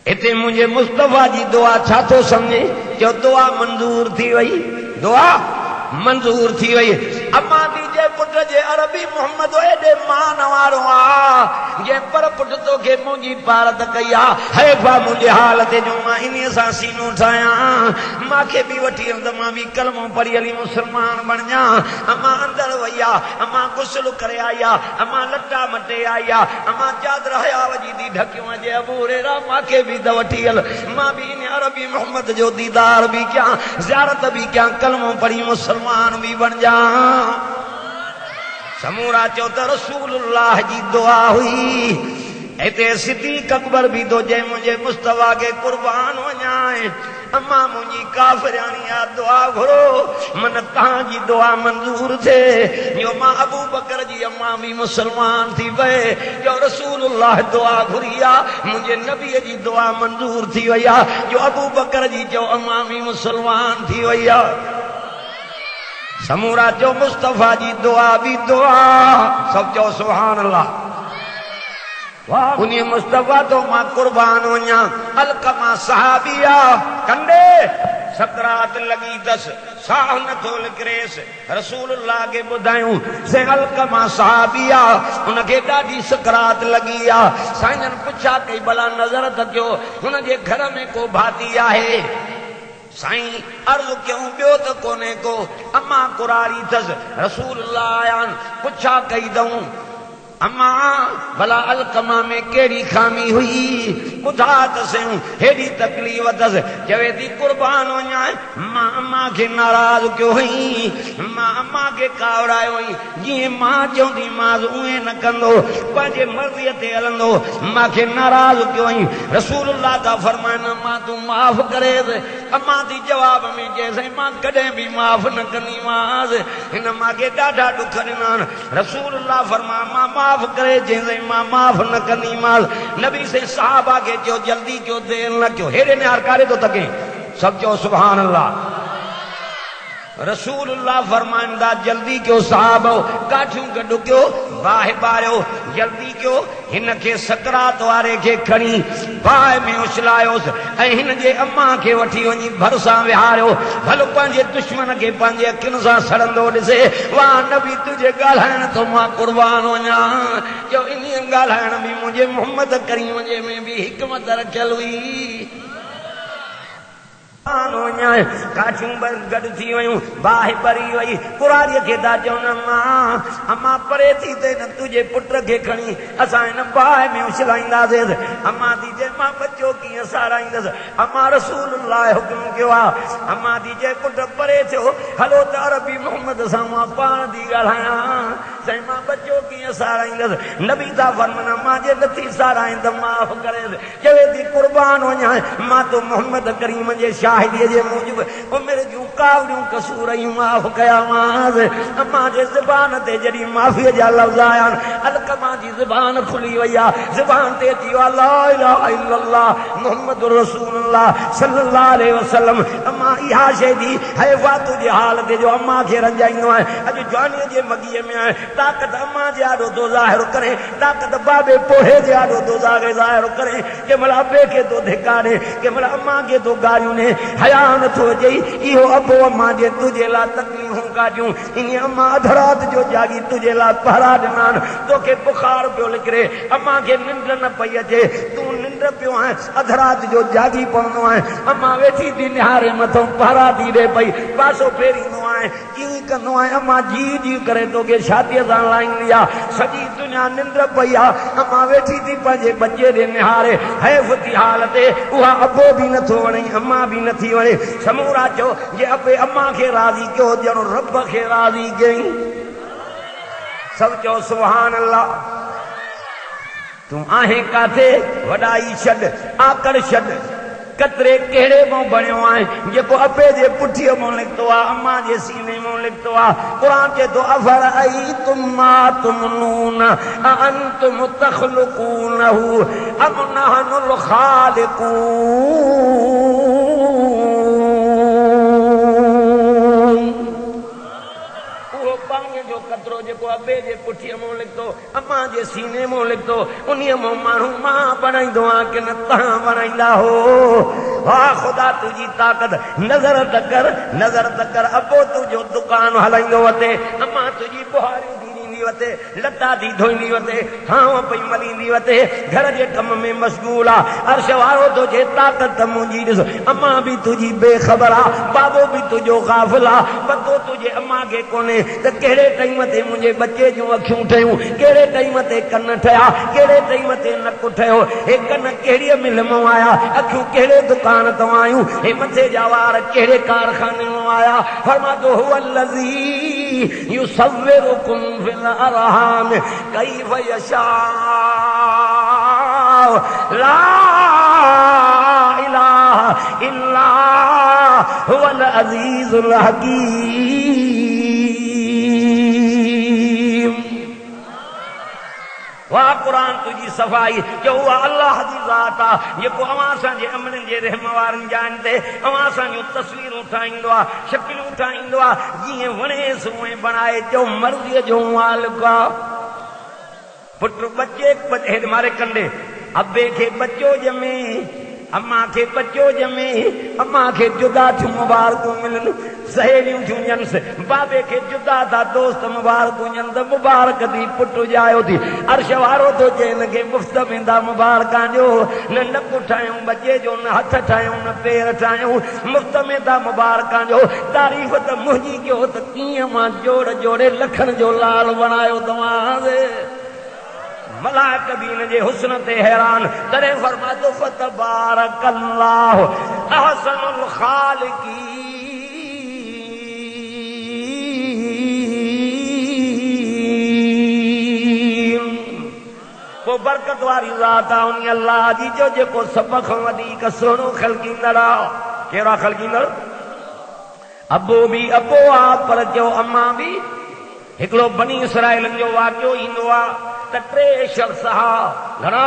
A: हिते मुंहिंजे मुस्तफा जी दुआ छा थो सम्झे जो दुआ मंज़ूर थी वई दुआ मंज़ूर थी वई अम्मा जे पुट जे अरबी मोहम्मद एॾे मान वारो आहे जे पर पुट तोखे मुंहिंजी पारत कई आहे हैफ़ा मुंहिंजे हाल ते जो मां इन सां सीनो ठाहियां मूंखे बि वठी हल त मां बि कलमो पढ़ी हली मुस्लमान बणिजां अम्मा अंदरि वई आहे अम्मा गुस्ल करे आई आहे अम्मा लटा मटे आई आहे अम्मा चादर हया वजी थी ढकियो जे अबू हुरैरा मूंखे बि त वठी हल मां बि इन अरबी मोहम्मद जो दीदार बि कयां ज़ियारत बि कयां कलमो पढ़ी मुस्लमान बि बणिजां समूरा चो त रसूलुल्लाह जी दुआ हुई हिते सिद्दीक़ अकबर भी तो जे मुझे मुस्तफा के कुर्बान वञाए अम्मा मुंहिंजी काफ़िरानी आ दुआ घुरो मन तहां जी दुआ मंजूर थे जो मां अबू बकर जी अम्मा भी मुसलमान थी वे जो रसूलुल्लाह दुआ घुरिया मुझे नबी जी दुआ मंजूर थी वया जो अबू बकर जी जो अम्मा भी मुसलमान थी वया समूरा जो मुस्तफा जी दुआ भी दुआ सब जो सुभान अल्लाह उन्हीं मुस्तफा तो मां कुर्बान वञा अलकमा सहाबिया कंडे सकरात लगी दस साह न थो निकरेस रसूलुल्लाह के ॿुधायूं से अलकमा सहाबिया उनखे ॾाढी सकरात लगी आ साईं पुछा कई भला नज़र त कयो हुन जे घर में को भाती आहे साईं अर्ज़ क्यों ॿियो त कोने को अम्मा कुरारी अथसि रसूलुल्लाह आया पुछा कई दऊं अम्मा भला अलकमा में कहिड़ी खामी हुई ॿुधा त सयूं हेॾी तकलीफ़ अथसि चवे थी कुर्बान वञाए मां अम्मा खे नाराज़ कयो हुई मां अम्मा खे कावड़ायो हुई जीअं मां चवंदीमांसि उहे न कंदो पंहिंजे मर्ज़ीअ ते हलंदो मूंखे नाराज़ कयो हुई रसूलुल्लाह था फरमाइनि मां तूं माफ़ करे अम्मा दी जवाब में जैसे मां कदे भी माफ न कनी मास इन मां के डाढा दुख ॾिना रसूलुल्लाह फरमा मां माफ करे जैसे मां माफ न कनी मास नबी से सहाबा के जो जल्दी क्यों देर न क्यों हेरे ने हरकारे तो तके सब जो सुभान अल्लाह रसूलुल्लाह फरमाइंदा जल्दी क्यों साहब काठियूं गॾु कयो बाहि बारियो जल्दी क्यों हिन खे सकरात वारे खे खणी बाहि में उछलायोसि ऐं हिन जे अम्मा खे वठी वञी भरिसां विहारियो भलो पंहिंजे दुश्मन खे पंहिंजे अखियुनि सां सड़ंदो ॾिसे वाह नबी तुंहिंजे ॻाल्हाइण तो मां कुर्बान वञा जो इन ॻाल्हाइण में मुंहिंजे मोहम्मद करीम जे में बि हिकमत रखियल हुई काठियूं गॾु थी वयूं बाहि भरी वई कुरारीअ खे था चवनि अम्मा परे थी ते न तुंहिंजे पुट खे खणी असां हिन बाहि में उछलाईंदासीं अम्मा थी चए मां बचो कीअं साराईंदसि अम्मा रसूलुल्लाह हुकुम कयो आहे अम्मा थी चए पुट परे थियो हलो त अरबी मोहम्मद सां मां पाण थी ॻाल्हायां साईं मां बचो कीअं साराईंदसि नबी था फरमाइनि अम्मा जे नथी साराईं त माफ़ करे चवे थी कुर्बान वञा मां तो मोहम्मद करीम जे शाहिदीअ जे मूजिब उमिरि जूं कावड़ियूं कसूर ई माफ़ कयामांसि अम्मा जे ज़बान ते जॾहिं माफ़ीअ जा लफ़्ज़ आया अलकमा जी ज़बान खुली वई आहे ज़बान ते अची वियो आहे ला इलाहा इल्लल्लाह मुहम्मद रसूलुल्लाह सल्लल्लाहु अलैहि वसल्लम अम्मा इहा शइ जी हैफ़ा तुंहिंजे हाल ते जो अम्मा खे रंजाईंदो आहे अॼु जवानीअ जे मगीअ में आहे ताक़त अम्मा जे आॾो थो ज़ाहिर करे ताक़त बाबे पोहे जे आॾो थो ज़ाहिर करे कंहिं महिल अबे खे थो धिकारे कंहिं महिल अम्मा खे थो गारियूं ॾे हया नथो अचे इहो अबो अम्मा जे तुंहिंजे लाइ तकलीफ़ूं काटियूं इन अम्मा अध राति जो जागी तुंहिंजे लाइ पहरा ॾिना तोखे बुखार पियो निकिरे अम्मा खे निंड न पई अचे तूं निंड पियो आहे अध राति जो जागी पवंदो आहे अम्मा वेठी थी निहारे मथां पहरा थी ॾे पई पासो फेरींदो आहे कीअं कंदो आहे अम्मा जी जी करे तोखे छातीअ सां लाहींदी आहे सॼी दुनिया निंड पई आहे अम्मा वेठी थी पंहिंजे बचे ॾे निहारे हैफ़ थी हालत उहा अबो बि नथो वणे अम्मा भी नथी वणे समूरा चो जे अबे अम्मा खे राज़ी कयो ॼणो रब खे राज़ी कयईं सब चो सुभान अल्लाह तूं आहे काथे वॾाई छॾ आकड़ छॾ कतरे कहिड़े मां बणियो आहे जेको अबे जे पुठीअ मां निकितो आहे अम्मा जे सीने मां निकितो आहे क़ुरान चए थो अफ़रअय्तुम मा तुमनून अअंतुम तख़लुक़ूनहु अम नहनुल ख़ालिक़ून कतरो जेको अबे जे पुठीअ मां निकितो अम्मा जे सीने मां निकितो उन्हीअ मां माण्हू मां बणाईंदो आहे की न तव्हां बणाईंदा हो हा ख़ुदा तुंहिंजी ताक़त नज़र त कर अबो तुंहिंजो दुकान हलाईंदो वते अम्मा तुंहिंजी बुहारियूं थी ॾींदी वते लटा थी धोईंदी वते हाव पई मलींदी वते घर जे कम में मशगूल आहे अर्श वारो तुंहिंजे ताक़त मुंहिंजी ॾिस अम्मा बि तुंहिंजी बेख़बर आहे बाबो बि तुंहिंजो ग़ाफ़िल आहे पतो तुंहिंजे अम्मा खे कोन्हे त कहिड़े टाइम ते मुंहिंजे बचे जूं अखियूं ठहियूं कहिड़े टाइम ते कन ठहिया कहिड़े टाइम ते नकु ठहियो हे कन कहिड़ीअ मिल मां आया अखियूं कहिड़े दुकान तां आयूं हे मथे जा वार कहिड़े कारखाने मां आया फरमातो हुवल्लज़ी युसव्विरुकुम फिल अरहाम कैफ़ यशा ला इलाहा इल्ला हुवल अज़ीज़ुल हकीम वाह कुरान तुझी सफ़ाई जो उहा अल्लाह जी ज़ात आहे जेको अवां असांजे अमलनि जे रहम वारनि जाइनि ते अवां असांजूं तस्वीरूं ठाहींदो आहे शकिलूं ठाहींदो आहे जीअं वणेसि उहे बणाए जो मर्ज़ीअ जो मालिक आहे पुट बचे मारे कंडे अबे खे बचो ॼमे अम्मा खे बचो ॼमे अम्मा खे जुदा थियूं मुबारकूं मिलनि सहेलियूं थियूं ॼणसि बाबे खे जुदा था दोस्त मुबारकूं ॼण त मुबारक थी पुट जायो थी अर्श वारो थो चए हिन खे मुफ़्त में था मुबारकां ॾियो न नकु ठाहियूं बचे जो न हथ ठाहियूं न पेर ठाहियूं मुफ़्त में था मुबारकां ॾियो तारीफ़ त मुंहिंजी कयो त कीअं मां जोड़े लखनि जो लाल बणायो तव्हां मलाइक भी इन जे हुस्न ते हैरान तॾहिं फरमातो फतबारकल्लाहु अहसनुल ख़ालिक़ीन को बरकत वारी ज़ात आहे उन अल्लाह जी जो जेको सभ खां वधीक सुहिणो ख़लकींदड़ आहे कहिड़ा ख़लकींदड़ अबो भी अबो आ पर जो अम्मा भी हिकिड़ो बनी इसराइलनि जो वाक़ियो ईंदो आहे त 3 शख़्स हा घणा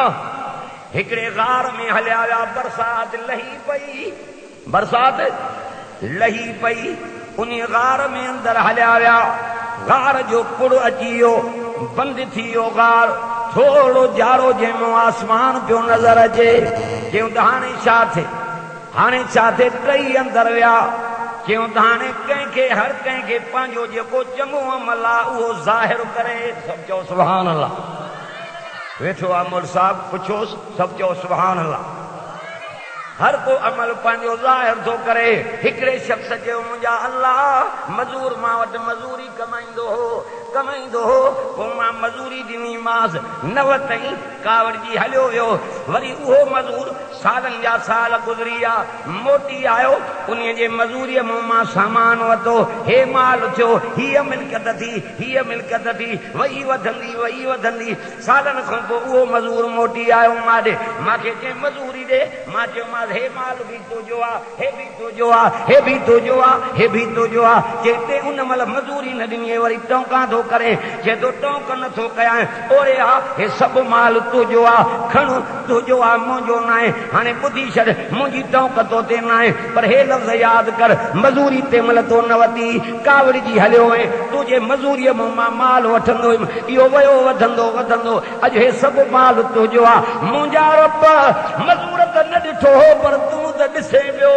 A: हिकिड़े गार में हलिया विया बरसात लही पई उन गार में अंदरि हलिया विया गार जो कुड़ अची वियो बंदि थी वियो गार थोरो जाड़ो जंहिंमें आसमान पियो नज़र अचे चयूं त हाणे छा थिए टई अंदरि विया चयूं त हाणे कंहिंखे हर कंहिंखे पंहिंजो जेको चङो अमल आहे उहो ज़ाहिर करे सभु चओ सुभान अल्लाह वेठो आहे मुल साहब पुछोसि सभु चओ सुभान अल्लाह हर को अमल पंहिंजो ज़ाहिर थो करे हिकिड़े शख़्स चयो मुंहिंजा अल्लाह मज़ूर मां वटि मज़ूरी कमाईंदो हो पोइ मां मज़ूरी ॾिनीमांसि न वरितई कावड़ जी हलियो वियो वरी उहो मज़ूर सालनि जा साल गुज़री विया मोटी आयो उन जे मज़ूरीअ मां सामान वरितो हे माल थियो हीअ मिल्कियत थी वही वधंदी सालनि खां पोइ उहो मज़ूर मोटी आयो मांखे चई मज़ूरी ॾे मां चयोमांसि हे माल बि तुंहिंजो आहे हे बि तुंहिंजो आहे चए उन महिल मज़ूरी न ॾिनी वरी टोंका थो करे चए थो टोंक नथो कयां ओरे हा हे सभु माल तुंहिंजो आहे खण तुंहिंजो आहे मुंहिंजो न आहे हाणे ॿुधी छॾ मुंहिंजी टोंक तो ते न आहे पर हे लफ़्ज़ यादि कर मज़ूरी ते महिल तो न वरिती कावड़ जी हलियो वए तुंहिंजे मज़ूरीअ मां माल वठंदो इहो वियो वधंदो अॼु हे सभु माल तुंहिंजो आहे मुंहिंजा रब मज़ूर त न ॾिठो हो पर तूं त ॾिसे पियो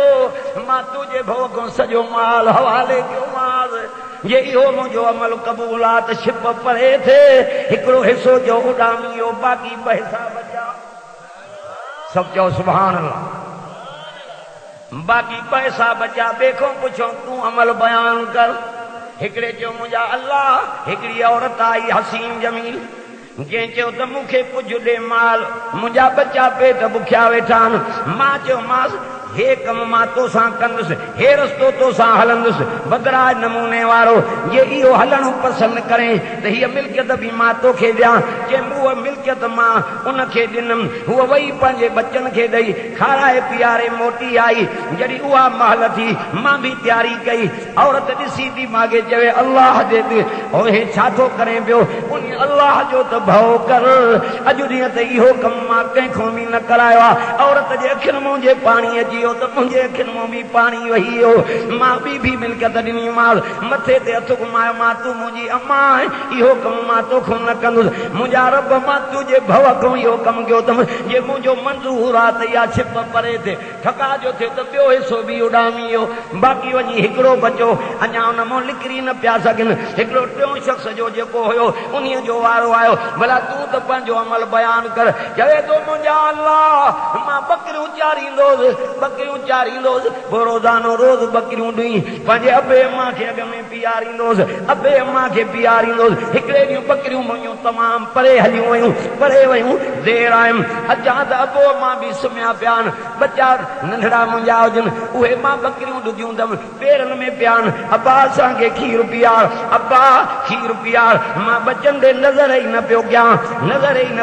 A: मां तुंहिंजे भउ खां सॼो माल हवाले कयोमांसि जे इहो मुंहिंजो अमल क़बूल आहे त छिप परे थिए हिकिड़ो हिसो जो उॾामी वियो बाक़ी 2 हिसा बचा सभु चओ सुभान अल्लाह बाक़ी 2 हिसा बचा ॿिए खां पुछो तूं अमल बयान कर हिकिड़े चयो मुंहिंजा अल्लाह हिकिड़ी औरत आई हसीन जमील जंहिं चयो त मूंखे कुझु ॾे माल मुंहिंजा बचा पेट बुखिया वेठा आहिनि मां चयोमांसि हे कम मां तोसां कंदुसि हे रस्तो तोसां हलंदुसि बदराज नमूने वारो जे इहो हलणो पसंदि करे त हीअ मिल्कियत बि मां तोखे ॾियां चई उहा मिल्कियत मां उनखे ॾिनमि हूअ वई पंहिंजे बचनि खे ॾेई खाराए पीआरे मोटी आई जॾहिं उहा महल थी मां बि तयारी कई औरत ॾिसी थी मांखे चवे अल्लाह जे हे छा थो करे पियो उन अल्लाह जो त भउ कर अॼु ॾींहं त इहो कमु मां कंहिंखां बि न करायो आहे औरत जे अखियुनि मां जे पाणी अची त मुंहिंजे अखियुनि मां बि पाणी वही वियो मां बि मिल्कियत ॾिनीमांसि मथे ते हथ घुमायो मां तूं मुंहिंजी अम्मा इहो कमु मां तोखां न कंदुसि मुंहिंजा रब मां तुंहिंजे भउ खां इहो कमु कयो अथमि जे मुंहिंजो मंज़ूर आहे त इहा छिप परे थिए ठका जो थिए त ॿियो हिसो बि उॾामी वियो बाक़ी वञी हिकिड़ो बचो अञा हुन मां निकिरी न पिया सघनि हिकिड़ो 3 शख़्स जो जेको हुयो उन जो वारो आयो भला तूं त पंहिंजो अमल बयान कर चवे थो मुंहिंजा अल्लाह मां बकरियूं चारींदोसि पोइ रोज़ानो रोज़ बकरियूं ॾुई पंहिंजे अबे अम्मा खे अॻ में पीआरींदोसि हिकिड़े ॾींहुं बकरियूं मुंहिंजूं तमामु परे हलियूं वयूं देर आयमि अचां त अबो अम्मा बि सुम्हिया पिया आहिनि बचा नंढड़ा मुंहिंजा हुजनि उहे मां बकरियूं ॾुधियूं अथमि पेरनि में पिया आहिनि अब्बा असांखे खीर पीआर मां बचनि ते नज़र ई न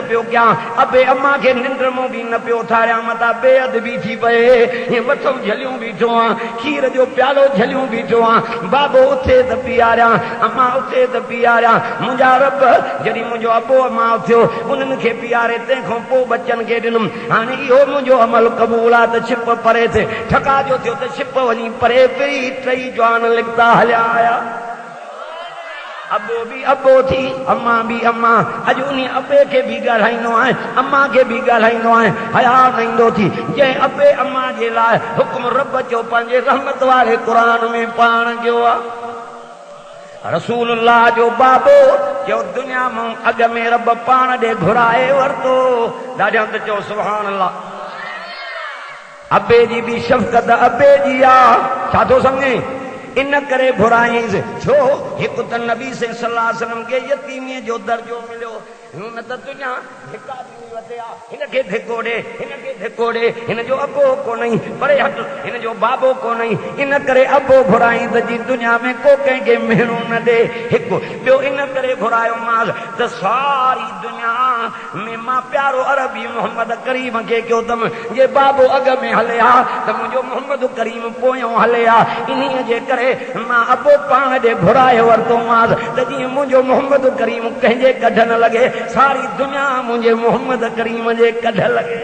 A: पियो कयां अबे अम्मा खे निंड मां बि न पियो ठारियां मथां बेअद बि थी पए मथो झलियूं बीठो आहियां खीर जो प्यालो झलियूं बीठो आहियां बाबो उथे त पीआरियां अम्मा उथे त पीआरियां मुंहिंजा रब जॾहिं मुंहिंजो अबो अम्मा उथियो उन्हनि खे पीआरे तंहिंखां पोइ बचनि खे ॾिनुमि हाणे इहो मुंहिंजो अमल क़बूल आहे त छिप परे थिए ठका जो थियो त छिप वञी परे पई 3 जवान लिकता हलिया आया अबो बि अबो थी अम्मा बि अम्मा अॼु उन अबे खे बि ॻाल्हाईंदो आहियां अम्मा खे बि ॻाल्हाईंदो आहियां हया न ईंदो थी जंहिं अबे अम्मा जे लाइ हुकुम रब जो पंहिंजे रहमत वारे क़ुरान में पाण कयो आहे रसूलुल्लाह जो बाबो जो दुनिया मां अॻ में रब पाण ॾे घुराए वरितो ॾाढा त चओ सुभान अल्लाह अबे जी बि शफ़क़त अबे जी आहे छा थो सम्झे इन करे घुराईंसि छो हिकु त नबी सल्लल्लाहु अलैहि वसल्लम खे यतीमीअ जो दर्जो मिलियो न त तुञा धिका ॾिनी वठे आ हिन खे धिको ॾे हिन खे धिको ॾे हिन जो अबो कोन्हई परे हट हिन जो बाबो कोन्हई इन करे अबो घुराई त जी दुनिया में को कंहिंखे मेणो न ॾे हिकु ॿियो इन करे घुरायो माल त सारी दुनिया में मां प्यारो अरबी मोहम्मद करीम खे कयो तम जे बाबो अॻ में हले हा त मुंहिंजो मोहम्मद करीम पोयों हले हा इन्हीअ जे करे मां अबो पाण ॾे घुराए वरितोमांसि त जीअं मुंहिंजो मोहम्मद करीम कंहिंजे कढ न लॻे सारी दुनिया मुंहिंजे मोहम्मद करीम जे कढ लॻे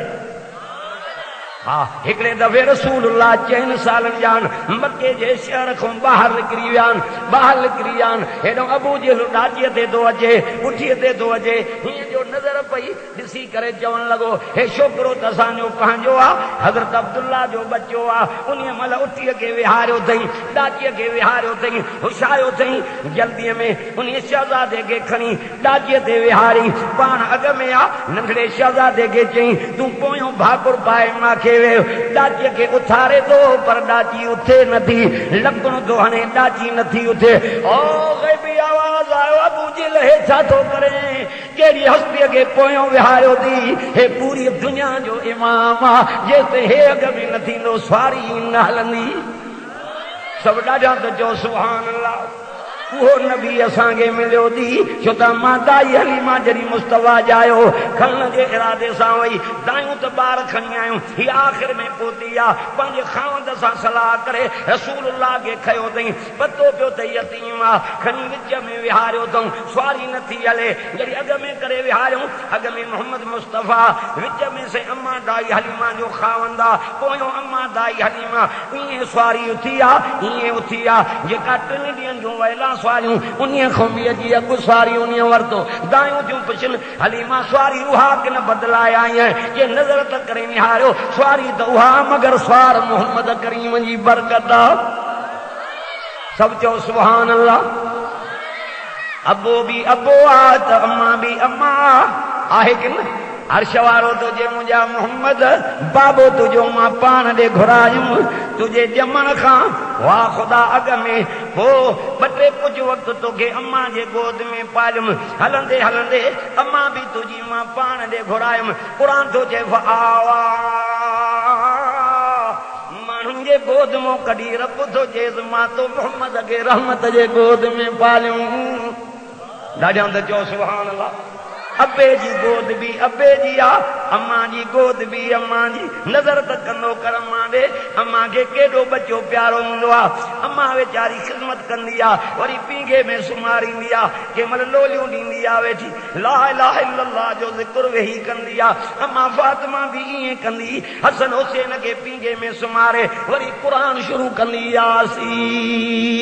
A: हा हिकिड़े दफ़े रसूलुल्लाह 4 सालनि जा मके जे शहर खां ॿाहिरि निकिरी विया ॿाहिरि निकिरी विया हेॾो अबू जहल ॾाचीअ ते थो अचे पुठीअ ते थो अचे हीअं जो नज़र पई ॾिसी करे चवणु लॻो हे छोकिरो त असांजो पंहिंजो आहे हज़रत अब्दुल्ला जो बच्चो आहे उन महिल उठीअ खे विहारियो अथई ॾाचीअ खे विहारियो अथई हुशायो अथई जल्दीअ में उन शहज़ादे खे खणी ॾाचीअ ते विहारी पाण अॻ में आहे नंढड़े शहज़ादे खे चई तूं पोयों भाकुर पाए मूंखे ॾाचीअ खे उथारे थो पर ॾाची उथे नथी लकड़ो थो हणे ॾाची नथी उथे ओ ग़ैबी आवाज़ आयो अबू जहल हे छा थो करे कहिड़ी हस्तीअ खे पोयों विहारियो थी हे पूरी दुनिया जो इमाम आहे जेसिताईं हे अॻ में न थींदो सवारी न हलंदी सभु ॾाढा त चओ सुभान अल्लाह उहो नबी असांखे मिलियो थी छो त मां दाई हलीमा जॾहिं मुस्तफा जायो खणण जे इरादे सां वई दायूं त ॿार खणी आयूं ही आख़िर में पहुती आहे पंहिंजे खावंद सां सलाह करे रसूलुल्लाह खे खयो अथई पतो पियो त यतीम आहे खणी विच में विहारियो अथऊं सवारी नथी हले जॾहिं अॻ में करे विहारियूं अॻ में मोहम्मद मुस्तफा विच में से अम्मा दाई हलीमा जो खावंद आहे पोयों अम्मा दाई हलीमा ईअं सवारी उथी आहे ईअं उथी आहे जेका 3 ॾींहंनि जूं वयला सवारियूं उन खां बि अची अॻु सवारी उन वरितो दायूं थियूं पुछनि हलीमा सवारी उहा कि न बदिलाए आई आहे जे नज़र त करे निहारियो सवारी त उहा मगर सवार मोहम्मद करीम जी बरकत आहे सभु चओ सुभान अल्लाह अबो बि अबो आहे त अम्मा बि अम्मा आहे कि न अर्श वारो तुंहिंजे मुंहिंजा मोहम्मद बाबो तुंहिंजो मां पाण ॾे घुरायुमि तुंहिंजे ॼमण खां वाह ख़ुदा अॻ में पोइ 2 टे कुझु वक़्तु तोखे अम्मा जे गोद में पालियुमि हलंदे हलंदे अम्मा बि तुंहिंजी मां पाण ॾे घुरायुमि क़ुर थो चए आवा माण्हुनि जे गोद मां कढी रब थो चएसि मां तो मोहम्मद खे रहमत जे गोद में पालियुमि ॾाढा त चओ सुभान अल्लाह अबे जी गोद भी अबे जी आ अम्मा जी गोद भी अम्मा जी नजर त कंदो कर अम्मा ॾे अम्मा खे केॾो बच्चो प्यारो हूंदो आहे अम्मा वीचारी ख़िदमत कंदी आहे वरी पींघे में सुम्हारींदी आहे कंहिं महिल लोलियूं ॾींदी आहे वेठी ला इलाहा इल्लल्लाह जो ज़िक्र वेही कंदी आहे अम्मा फातिमा भी ईअं कंदी हसन हुसैन खे पींघे में सुम्हारे वरी क़ुरान शुरू कंदी यासीन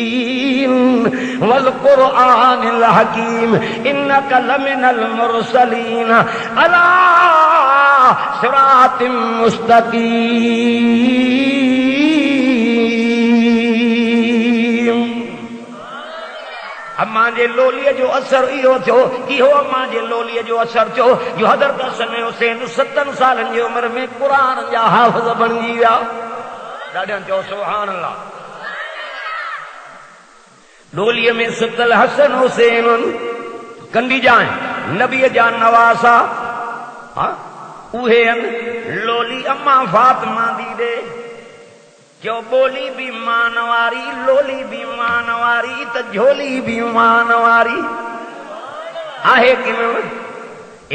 A: वल क़ुरआनिल हकीम इन्नका लमिनल मुरसलीन अला सिरातिम मुस्तकीम अम्मा जे लोलीअ जो असर इहो थियो इहो अम्मा जे लोलीअ जो असर थियो जो हज़रत हसन हुसैन 7 सालनि जी उमिरि में क़ुरान जा हाफ़िज़ बणिजी विया ॾाढा चओ सुभान अल्लाह लोलीअ में सुतल हसन हुसैन कंदी जाए नबीअ जा नवासा उहे लोली अम्मा फातिमा दी ॾे जो बोली भी मान वारी लोली भी मान वारी त झोली भी मान वारी आहे कि न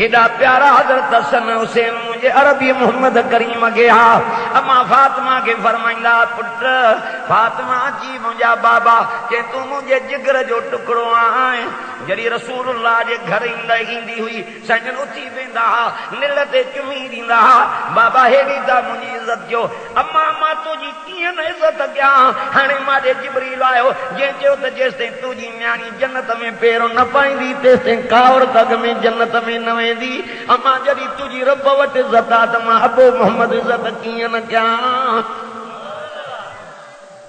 A: एॾा प्यारा हज़रत हसन हुसैन मुंहिंजे अरबी मोहम्मद करीम खे हा अम्मा फातिमा खे फरमाईंदा पुट फातिमा जी मुंहिंजा बाबा जे तूं मुंहिंजे जिगर जो टुकड़ो आहे जॾहिं रसूलुल्लाह जे घर ईंदी हुई संजन उथी वेंदा हा निल ते चुमी ॾींदा हा बाबा हेॾी त मुंहिंजी इज़त कयो अम्मा मां तुंहिंजी कीअं न इज़त कयां हाणे मां जे जिबरील आयो जंहिं चयो त जेसिताईं तुंहिंजी न्याणी जन्नत में पेरों न पाईंदी तेसिताईं कावड़ तग में जन्नत में न वेंदी अम्मा जॾहिं तुंहिंजी रब वटि इज़त आहे त मां अबो मोहम्मद इज़त कीअं न कयां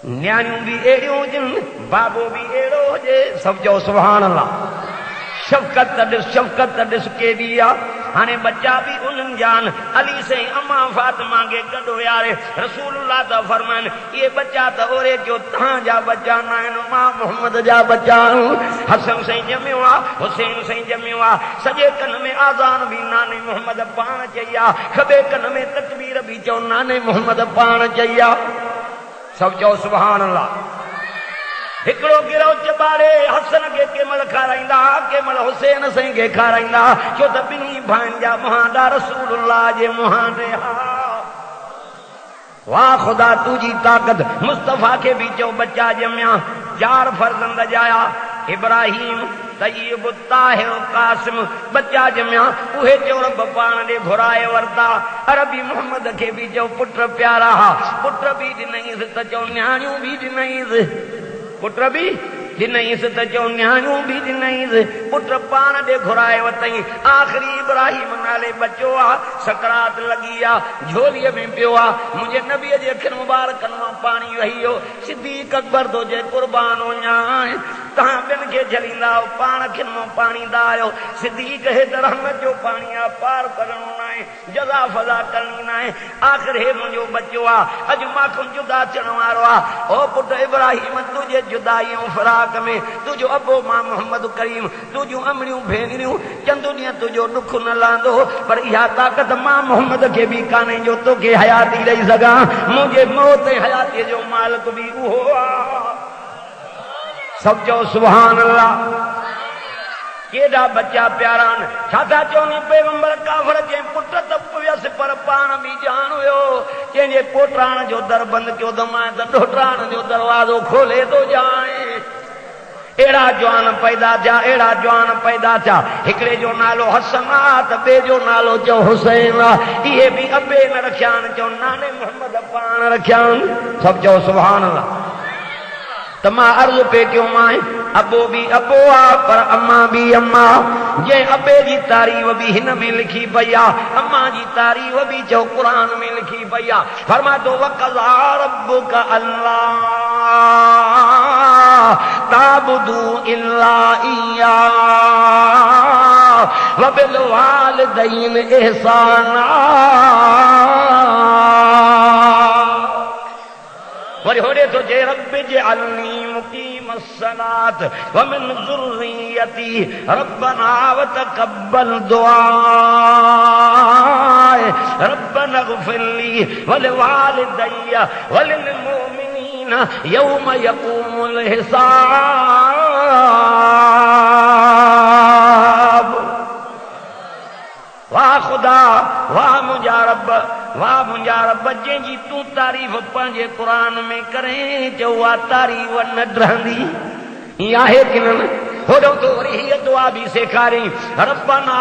A: न्याणियूं भी अहिड़ियूं हुजनि बाबो भी अहिड़ो हुजे सभु चओ सुभान अल्लाह शफ़क़त ॾिस केॾी आहे हाने बच्चा भी उन्हनि जान अली से अम्मा फातिमा के गॾु यारे रसूलुल्लाह त फरमान ये बच्चा त ओरे जो तहां जा बच्चा न आहिनि मां मोहम्मद जा बच्चा हसन से जमियो आ हुसैन से जमियो आ सॼे कन में आज़ान भी नाने मोहम्मद पाण चई आ खबे कन में तकबीर भी चओ नाने मोहम्मद पाण चई आ सब चओ सुभान अल्लाह हिकिड़ो गिरह चबारे हसन खे केमल खाराईंदा केमल हुसैन साईं खे खाराईंदा छो त ॿिन्ही भाइनि जा मुहांडा रसूलुल्लाह जे मुहांडे हा वाह खुदा तुझी ताकत मुस्तफा के भी चो बच्चा जमिया 4 फर्जंद जाया इब्राहिम तय्यब ताहिर कासिम बच्चा जमिया उहे चो रब पाण ॾे घुराए वरता अरबी मोहम्मद खे भी चो पुट प्यारा हा पुट भी ॾिनईंसि त चो न्याणियूं भी ॾिनईंसि पुट भी ॾिनईंसि त चओ न्याणियूं भी ॾिनईंसि पुट पाण ॾे घुराए वतई आख़िरी इब्राहिम नाले बच्चो आ सकरात लॻी आ झोलीअ में पियो आ मुंहिंजे नबीअ जे अखियुनि मुबारकनि मां पाणी वही वियो सिद्दीक़ अकबर तो जे क़ुर्बान वञाए तव्हां ॿिनि खे झलींदा आहियो पाण अखियुनि मां पाणी दा आहियो सिद्दीक़ हेॾे रहमत जो पाणी आ पार करणो न आहे जज़ा फज़ा करणी न आहे आख़िर हे मुंहिंजो बच्चो आ अॼु माखो जुदा थियण वारो आ ओ पुट इब्राहिम तुंहिंजे जुदाईअ फिराक में तुझो अबो मां मोहम्मद करीम तुझियूं अमड़ियूं भेनरियूं चंदु ॾींहं तुझो ॾुख न लहंदो पर इहा ताक़त मां मोहम्मद खे बि कान्हे जो तोखे हयाती ॾेई सघां मुंहिंजे मौत ऐं हयातीअ जो मालिक बि उहो आहे सब चओ सुभान अल्लाह केॾा बच्चा प्यारा आहिनि छा था चवनि पैगंबर काफ़र चई पुट त वियसि पर पाण बि ॼाण हुयो जंहिंजे पोटराण जो दर बंदि कयो त मां त ॾोहटाण जो दरवाज़ो खोले थो ॼाणे अहिड़ा जवान पैदा थिया हिकिड़े जो नालो हसन आहे त ॿिए जो नालो चओ हुसैन आहे इहे बि अबे न रखिया आहिनि चओ नाने मोहम्मद पाण रखिया आहिनि सब चओ सुभान अल्लाह त मां अर्ज़ु पे कयो मां अबो भी अबो आहे पर अम्मा भी अम्मा जंहिं अबे जी तारीफ़ भी हिन में लिखी पई आहे अम्मा जी तारीफ़ भी चओ क़ुर में लिखी पई आहे फरमातो वक़ज़ा रब्बुक अल्ला ताबुदू इल्ला इय्याहु व बिल वालिदैन इहसाना वरी होड़े तो जे रब जअलनी मुकीम अस्सलात व मिन ज़ुर्रियती रब्बना व तक़ब्बल दुआ रब्बना इग़फिर ली व लिवालिदैया व लिल मुमिनीना यौम यक़ूमुल हिसाब वाह खुदा वाह मुंहिंजा रब जंहिंजी तूं तारीफ़ पंहिंजे क़ुर में करें जो उहा तारीफ़ न रहंदी इहा आहे कि न होॾो तो वरी हीअ दुआ बि सेखारियईं रब्बना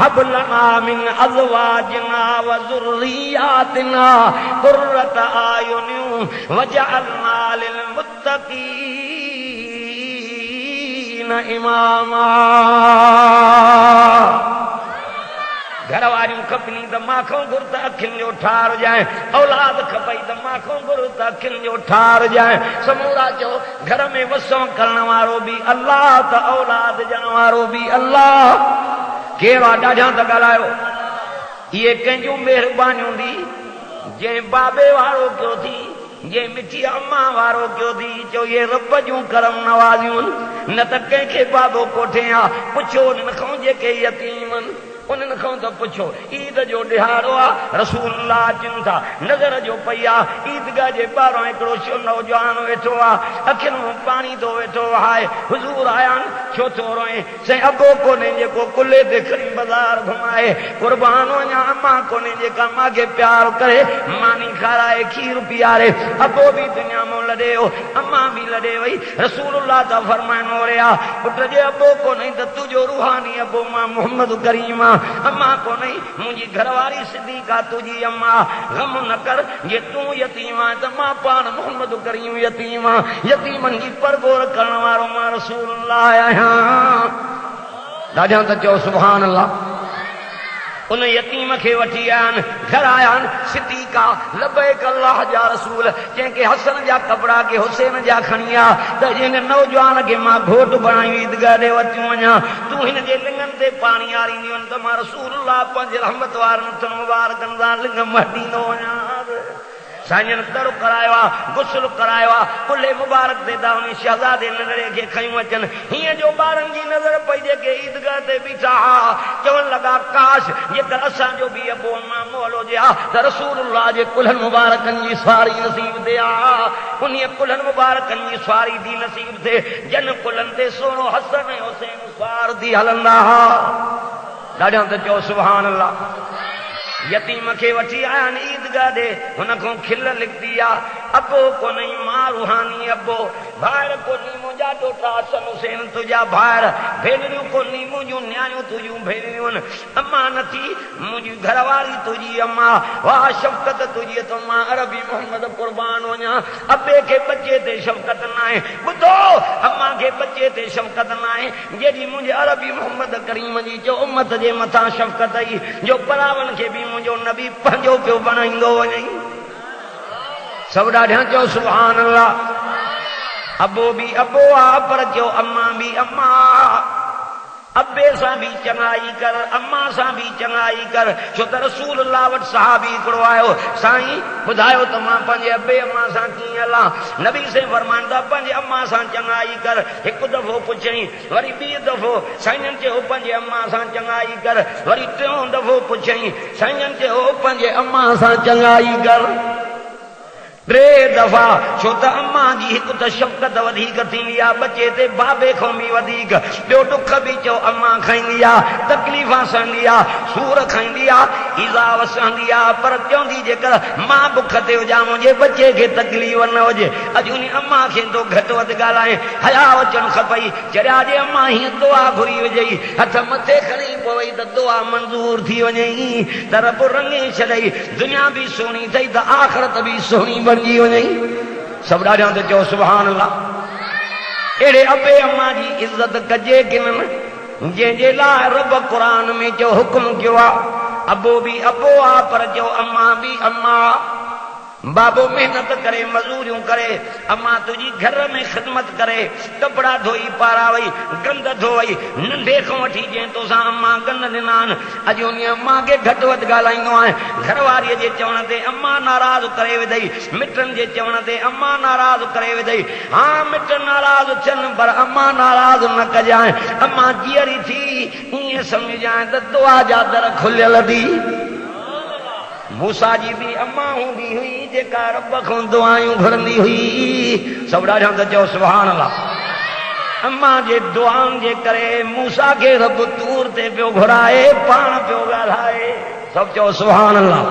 A: हब लना मिन अज़वाजिना व ज़ुर्रियातिना क़ुर्रत आयुनिन वजअलना लिल मुत्तक़ीन इमामा घर वारियूं खपनी त माखो घुर त अखियुनि जो ठार जाए औलाद खपई त माखो घुर त अखियुनि जो ठार जाए समूरा चओ घर में वसो करण वारो भी अल्लाह त औलाद ॾियण वारो भी अल्लाह केरु आहे ॾाढा त ॻाल्हायो इहे कंहिंजूं महिरबानियूं थी जंहिं बाबे वारो कयो थी जंहिं मिठी अम्मा वारो कयो थी चओ इहे रब जूं करम नवाज़ियूं न त कंहिंखे बाबो कोठे आहे पुछो न खां जेके यतीम आहिनि उन्हनि खां त पुछो ईद जो ॾिहाड़ो आहे रसूलुल्लाह अचनि था नज़र जो पई आहे ईदगाह जे ॿाहिरां हिकिड़ो नौजवान वेठो आहे अखियुनि में पाणी थो वेठो आहे हुज़ूर आया आहिनि छो थो रोए साईं अबो कोन्हे जेको कुल्हे ते खणी बाज़ार घुमाए क़ुर्बान वञा अम्मा कोन्हे जेका मांखे प्यार करे मानी खाराए खीर पीआरे अबो बि दुनिया मां लॾे वियो अम्मा बि लॾे वई रसूलुल्लाह त फरमाइनो रे आहे पुट जे अबो कोन्हे त तुंहिंजो रूहानी अबो मां मोहम्मद करीम अम्मा को नहीं मुझी घरवारी सिद्दीक़ा तुझी अम्मा गम न कर जे तू यतीम है तो मां पान मोहम्मद करीम यतीम यतीमन की परगोर करण वारो मां रसूलुल्लाह आया ॾाढा त चओ सुभान अल्लाह उन यतीम खे वठी आया आहिनि, घर आया आहिनि। सिद्दीका लबैक अल्लाह जा रसूल, जंहिंखे हसन जा कपिड़ा के हुसैन जा खणी आ, त हिन नौजवान खे मां घोट बणाई ईदगाह ॾे वठी वञा, तूं हिन जे लिंगनि ते पाणी आरींदी वञ त मां रसूलुल्लाह पंहिंजे रहमत वारनि हथनि मुबारकनि सां लिंग मटींदो वञा। साईं तड़ करायो आहे, गुस्ल करायो आहे, कुल्हे मुबारक ते था उन शहज़ादे नंढड़े खे खयूं अचनि। हीअं जो ॿारनि जी नज़र पई जेके ईदगाह ते बीठा हा, चवनि लॻा काश जेकर असांजो बि अबो अम्मा मोल हुजे हा त रसूलुल्लाह जे कुल्हनि मुबारकनि जी सवारी नसीब थिए हा। उन कुल्हनि मुबारकनि जी सवारी थी नसीब थिए, जन कुल्हनि ते सोनो हसन ऐं हुसैन सवार थी हलंदा हा। ॾाढा त चओ सुभान अल्लाह। यतीम खे वठी आया आहिनि ईदगाह ॾे, हुन खां खिल निकिती आहे। अबो कोन्हे मां रूहानी अबो, भाइर कोन्हे मुंहिंजा ॾोटा हसन हुसैन तुंहिंजा भाइर, भेनरियूं कोन्हे मुंहिंजूं न्याणियूं तुंहिंजूं भेनरियूं आहिनि, अम्मा नथी मुंहिंजी घरवारी तुंहिंजी अम्मा, वाह शफ़क़त तुंहिंजी त मां अरबी मोहम्मद कुर्बान वञा। अबे खे बचे ते शफ़क़त न आहे, ॿुधो अम्मा खे बचे ते शफ़क़त न आहे, जेॾी मुंहिंजे अरबी मोहम्मद करीम जी जो उम्मत जे मथां शफ़क़त आई, जो परावन खे बि मुंहिंजो नबी पंहिंजो पियो बणाईंदो वञई। सभु ॾाढा चओ सुभान अल्लाह। अबो बि अबो आहे पर चओ अम्मा बि अम्मा। अबे सां बि चङाई कर, अम्मा सां बि चङाई कर, छो त रसूलुल्लाह वटि सहाबी हिकिड़ो आयो, साईं ॿुधायो त मां पंहिंजे अबे अम्मा सां कीअं हलां। नबी से फरमाइनि था पंहिंजे अम्मा सां चङाई कर। हिकु दफ़ो पुछई, वरी ॿी दफ़ो साईं चयो पंहिंजे अम्मा सां चङाई कर, वरी टियों दफ़ो पुछई, साईं चयो पंहिंजे अम्मा सां चङाई कर। टे दफ़ा, छो त अम्मा जी हिकु त शफ़क़त वधीक थींदी आहे, बचे ते बाबे खां बि वधीक। ॿियो ॾुख बि चओ अम्मा खाईंदी आहे, तकलीफ़ सहंदी आहे, सूर खाईंदी आहे, ईज़ा वसंदी आहे, पर चवंदी जेकर मां बुख ते हुजां मुंहिंजे बचे खे तकलीफ़ न हुजे। अॼु उन अम्मा खे तो घटि वधि ॻाल्हाए, हया अचणु खपई। जॾहिं जे अम्मा हीअं दुआ घुरी विझई, हथ मथे खणी पवई त दुआ मंज़ूर थी वञई, त रब रंगे छॾई। दुनिया बि सुहिणी अथई त आख़िरत बि सुहिणी बणजी वञई। सभु ॾाढा त चओ सुभान अल्लाह। अहिड़े अबे अम्मा जी इज़त कजे कि न, जंहिंजे लाइ रब क़ुरान में जो हुकुम कयो आहे। अबो बि अबो आहे पर चओ अम्मा बि अम्मा। बाबो मेहनत करे, मज़ूरियूं करे, अम्मा तुंहिंजी घर में ख़िदमत करे, कपिड़ा धोई पारावई, गंद धोई, नंढे खां वठी जंहिं तोसां अम्मा गंद ॾिना आहिनि। अॼु उन अम्मा खे घटि वधि ॻाल्हाईंदो आहियां। घरवारीअ जे चवण ते अम्मा नाराज़ करे विधई, मिटनि जे चवण ते अम्मा नाराज़ करे विधई। हा मिट नाराज़ थियनि पर अम्मा नाराज़ न कजांइ। अम्मा जीअरी थी ईअं सम्झजांइ त दुआ जा दर खुलियल थी। मूसा जी बि अम्मा हूंदी हुई जेका रब खां दुआयूं घुरंदी हुई। सभु ॾाढा त चओ सुभान अल्लाह। अम्मा जे दुआउनि जे करे मूसा खे रब तूर ते पियो घुराए, पाण पियो ॻाल्हाए। सभु चओ सुभान अल्लाह।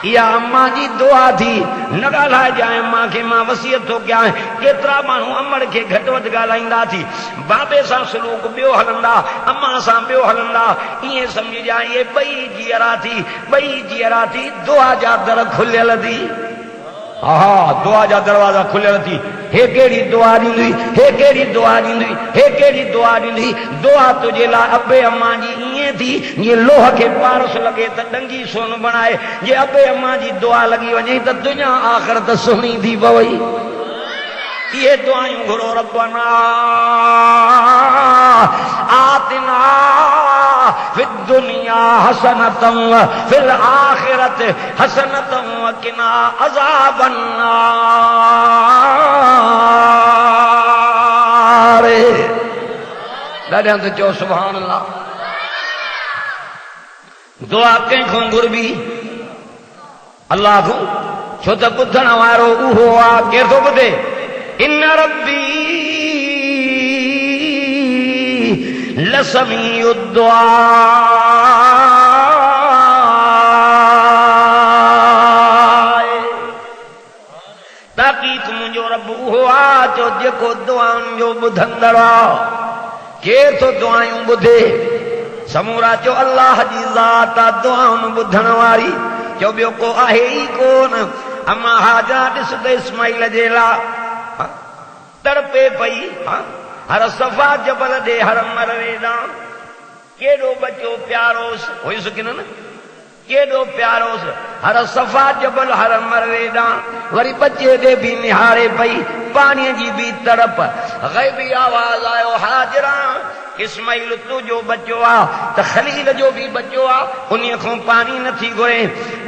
A: इहा अम्मा जी दुआ थी। न ॻाल्हाइजांइ अम्मा खे, मां वसियत थो कयां। केतिरा माण्हू अमड़ खे घटि वधि ॻाल्हाईंदा थी, बाबे सां सलूक ॿियो हलंदा, अम्मा सां ॿियो हलंदा। ईअं सम्झजांइ इहे ॿई जीअरा थी, ॿई जीअरा थी, दुआ जा दर खुलियल थी। हा दुआ जा दरवाज़ा खुलियल थी। हे कहिड़ी दुआ ॾींदी, हे कहिड़ी दुआ ॾींदी, हे कहिड़ी दुआ ॾींदी। दुआ तुंहिंजे लाइ अबे अम्मा जी ईअं थी जीअं लोह खे पारस लॻे त डंगी सोन बणाए। जे अबे अम्मा जी दुआ लॻी वञे त दुनिया आख़िरत सुहिणी थी पवई। ये दुआयूं घुरो, रब्बना आतिना फिद दुनिया हसनतम फिल आखिरत हसनतम वकिना अज़ाबन नार। ॾाढा त चओ सुभान अल्लाह। दुआ कंहिंखां घुरबी? अल्लाह खां, छो त ॿुधण वारो उहो आहे। केरु थो ॿुधे? इन रब्बी लसमीउ दुआ। ताक़ीक़ मुंहिंजो रब उहो आहे जो जेको दुआउनि जो ॿुधंदड़ आहे। केरु थो दुआयूं ॿुधे? समूरा चो अल्लाह जी ज़ात आहे दुआउनि ॿुधण वारी। चो ॿियो को आहे ई कोन। अम्मा हाजा ॾिस त इस्माइल जे लाइ तड़पे पई। हर सफ़ा जबल ॾे हर मरवे ॾांहुं केॾो बचो प्यारोस हुयुस कि न केॾो प्यारोस हर सफ़ा जबल हर मरवे ॾांहुं वरी बचे ॾे बि निहारे पई पाणीअ जी बि तड़प ग़ैबी आवाज़ आयो हाजिरा इस्माइल तुंहिंजो बचो आहे त ख़लील जो बि बचो आहे उन्हीअ खां पाणी नथी घुरे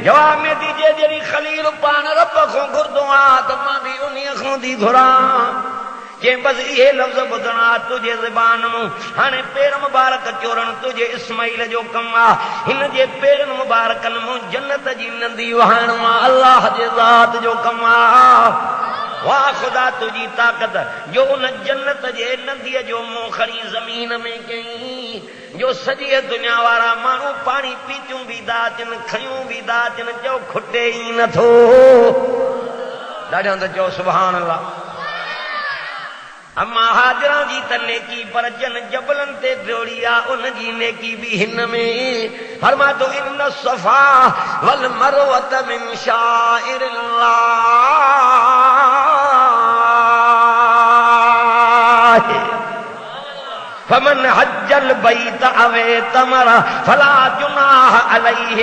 A: जवाब में थी जे जहिड़ी ख़लील पाण रब खां घुरंदो आहे त मां बि उन्हीअ खां थी घुरां जे बस इहे लफ़्ज़ ॿुधणा तुंहिंजे ज़बान मूं हाणे पेर मुबारक चोरण तुंहिंजे इस्माइल जो कमु आहे हिन जे पेरनि मुबारकनि मूं जन्नत जी नंदी वहाइणो आहे अल्लाह जे ज़ात जो कमु आहे वाह ख़ुदा तुंहिंजी ताक़त जो उन जन्नत जे नंदीअ जो मुंहुं खणी ज़मीन में कयईं जो सॼी दुनिया वारा माण्हू पाणी पीतियूं बि था अचनि खयूं बि था अचनि चओ खुटे ई नथो ॾाढा त चओ सुभान अल्लाह अम्मा हाजिरा जी त नेकी पर जन जबलनि ते जोड़ी आहे उन जी नेकी बि हिन में फरमा तो इन सफ़ा वल मरवत मिन शाइरिल्लाह फमन हज्जल बैत अवे तमरा फला जुनाह अलैहि